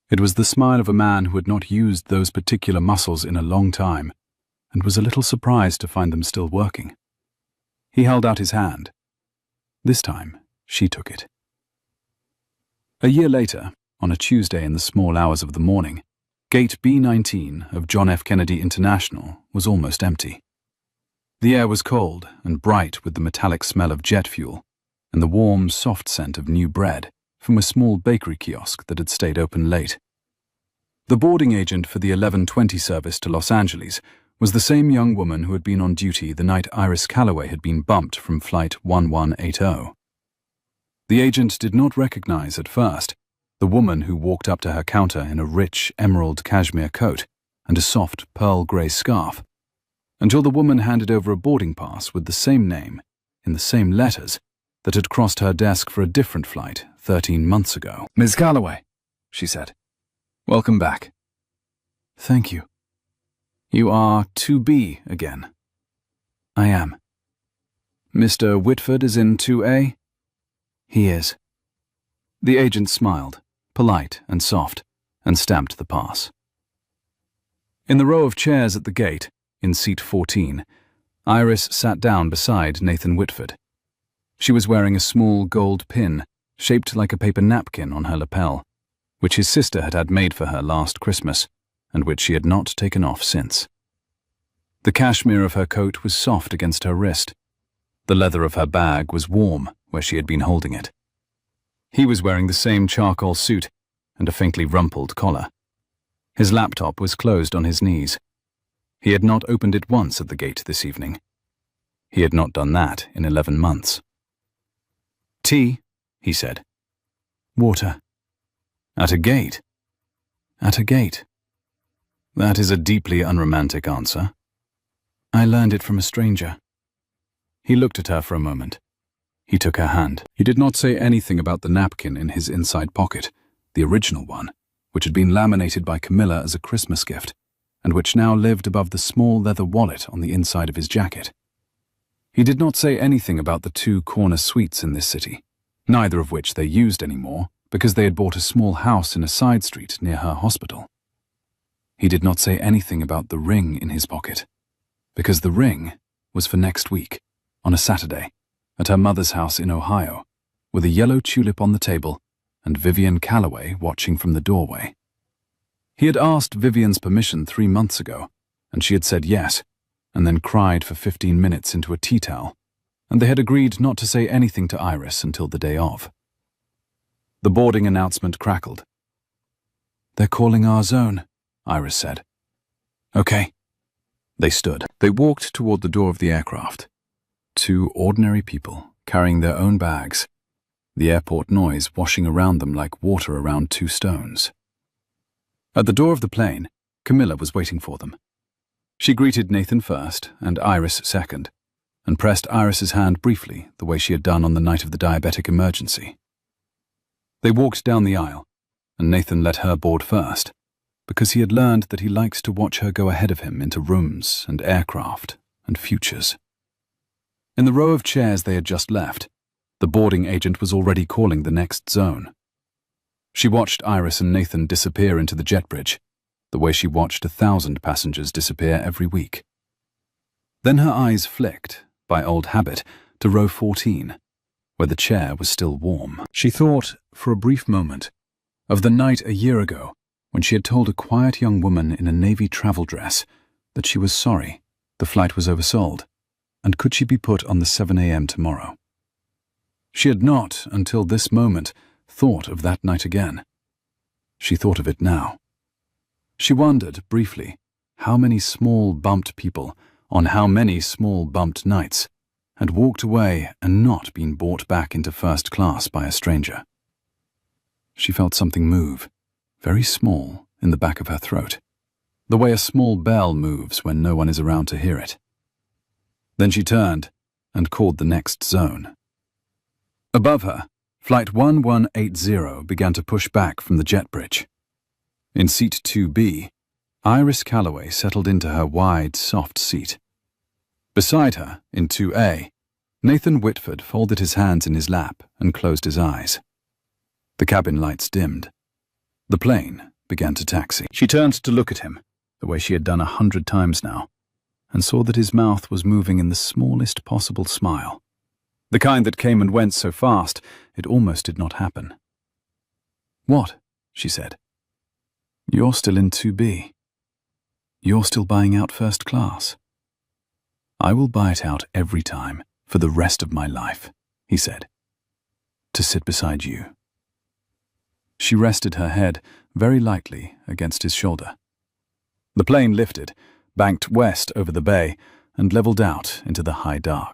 It was the smile of a man who had not used those particular muscles in a long time, and was a little surprised to find them still working. He held out his hand. This time, she took it. A year later, on a Tuesday in the small hours of the morning, Gate B19 of John F. Kennedy International was almost empty. The air was cold and bright with the metallic smell of jet fuel and the warm, soft scent of new bread from a small bakery kiosk that had stayed open late. The boarding agent for the 11:20 service to Los Angeles was the same young woman who had been on duty the night Iris Calloway had been bumped from Flight 1180. The agent did not recognize at first the woman who walked up to her counter in a rich emerald cashmere coat and a soft pearl-grey scarf, until the woman handed over a boarding pass with the same name, in the same letters, that had crossed her desk for a different flight 13 months ago. Ms. Calloway, she said. Welcome back. Thank you. You are 2B again. I am. Mr. Whitford is in 2A? He is. The agent smiled, polite and soft, and stamped the pass. In the row of chairs at the gate, in seat 14, Iris sat down beside Nathan Whitford. She was wearing a small gold pin, shaped like a paper napkin on her lapel, which his sister had made for her last Christmas, and which she had not taken off since. The cashmere of her coat was soft against her wrist. The leather of her bag was warm where she had been holding it. He was wearing the same charcoal suit and a faintly rumpled collar. His laptop was closed on his knees. He had not opened it once at the gate this evening. He had not done that in 11 months. Tea, he said. Water. At a gate. At a gate. That is a deeply unromantic answer. I learned it from a stranger. He looked at her for a moment. He took her hand. He did not say anything about the napkin in his inside pocket, the original one, which had been laminated by Camilla as a Christmas gift, and which now lived above the small leather wallet on the inside of his jacket. He did not say anything about the 2 corner suites in this city, neither of which they used anymore because they had bought a small house in a side street near her hospital. He did not say anything about the ring in his pocket, because the ring was for next week, on a Saturday, at her mother's house in Ohio, with a yellow tulip on the table and Vivian Calloway watching from the doorway. He had asked Vivian's permission 3 months ago, and she had said yes, and then cried for 15 minutes into a tea towel, and they had agreed not to say anything to Iris until the day of. The boarding announcement crackled. They're calling our zone, Iris said. Okay. They stood. They walked toward the door of the aircraft. 2 ordinary people, carrying their own bags, the airport noise washing around them like water around 2 stones. At the door of the plane, Camilla was waiting for them. She greeted Nathan first and Iris second, and pressed Iris's hand briefly the way she had done on the night of the diabetic emergency. They walked down the aisle, and Nathan let her board first, because he had learned that he likes to watch her go ahead of him into rooms and aircraft and futures. In the row of chairs they had just left, the boarding agent was already calling the next zone. She watched Iris and Nathan disappear into the jet bridge, the way she watched 1,000 passengers disappear every week. Then her eyes flicked, by old habit, to row 14, where the chair was still warm. She thought, for a brief moment, of the night a year ago when she had told a quiet young woman in a Navy travel dress that she was sorry the flight was oversold, and could she be put on the 7 a.m. tomorrow. She had not, until this moment, thought of that night again. She thought of it now. She wondered, briefly, how many small bumped people, on how many small bumped nights, had walked away and not been brought back into first class by a stranger. She felt something move, very small, in the back of her throat, the way a small bell moves when no one is around to hear it. Then she turned and called the next zone. Above her, Flight 1180 began to push back from the jet bridge. In seat 2B, Iris Calloway settled into her wide, soft seat. Beside her, in 2A, Nathan Whitford folded his hands in his lap and closed his eyes. The cabin lights dimmed. The plane began to taxi. She turned to look at him, the way she had done 100 times now, and saw that his mouth was moving in the smallest possible smile. The kind that came and went so fast, it almost did not happen. "What?" she said. "You're still in 2B. You're still buying out first class." "I will buy it out every time, for the rest of my life," he said, "to sit beside you." She rested her head very lightly against his shoulder. The plane lifted, banked west over the bay, and leveled out into the high dark.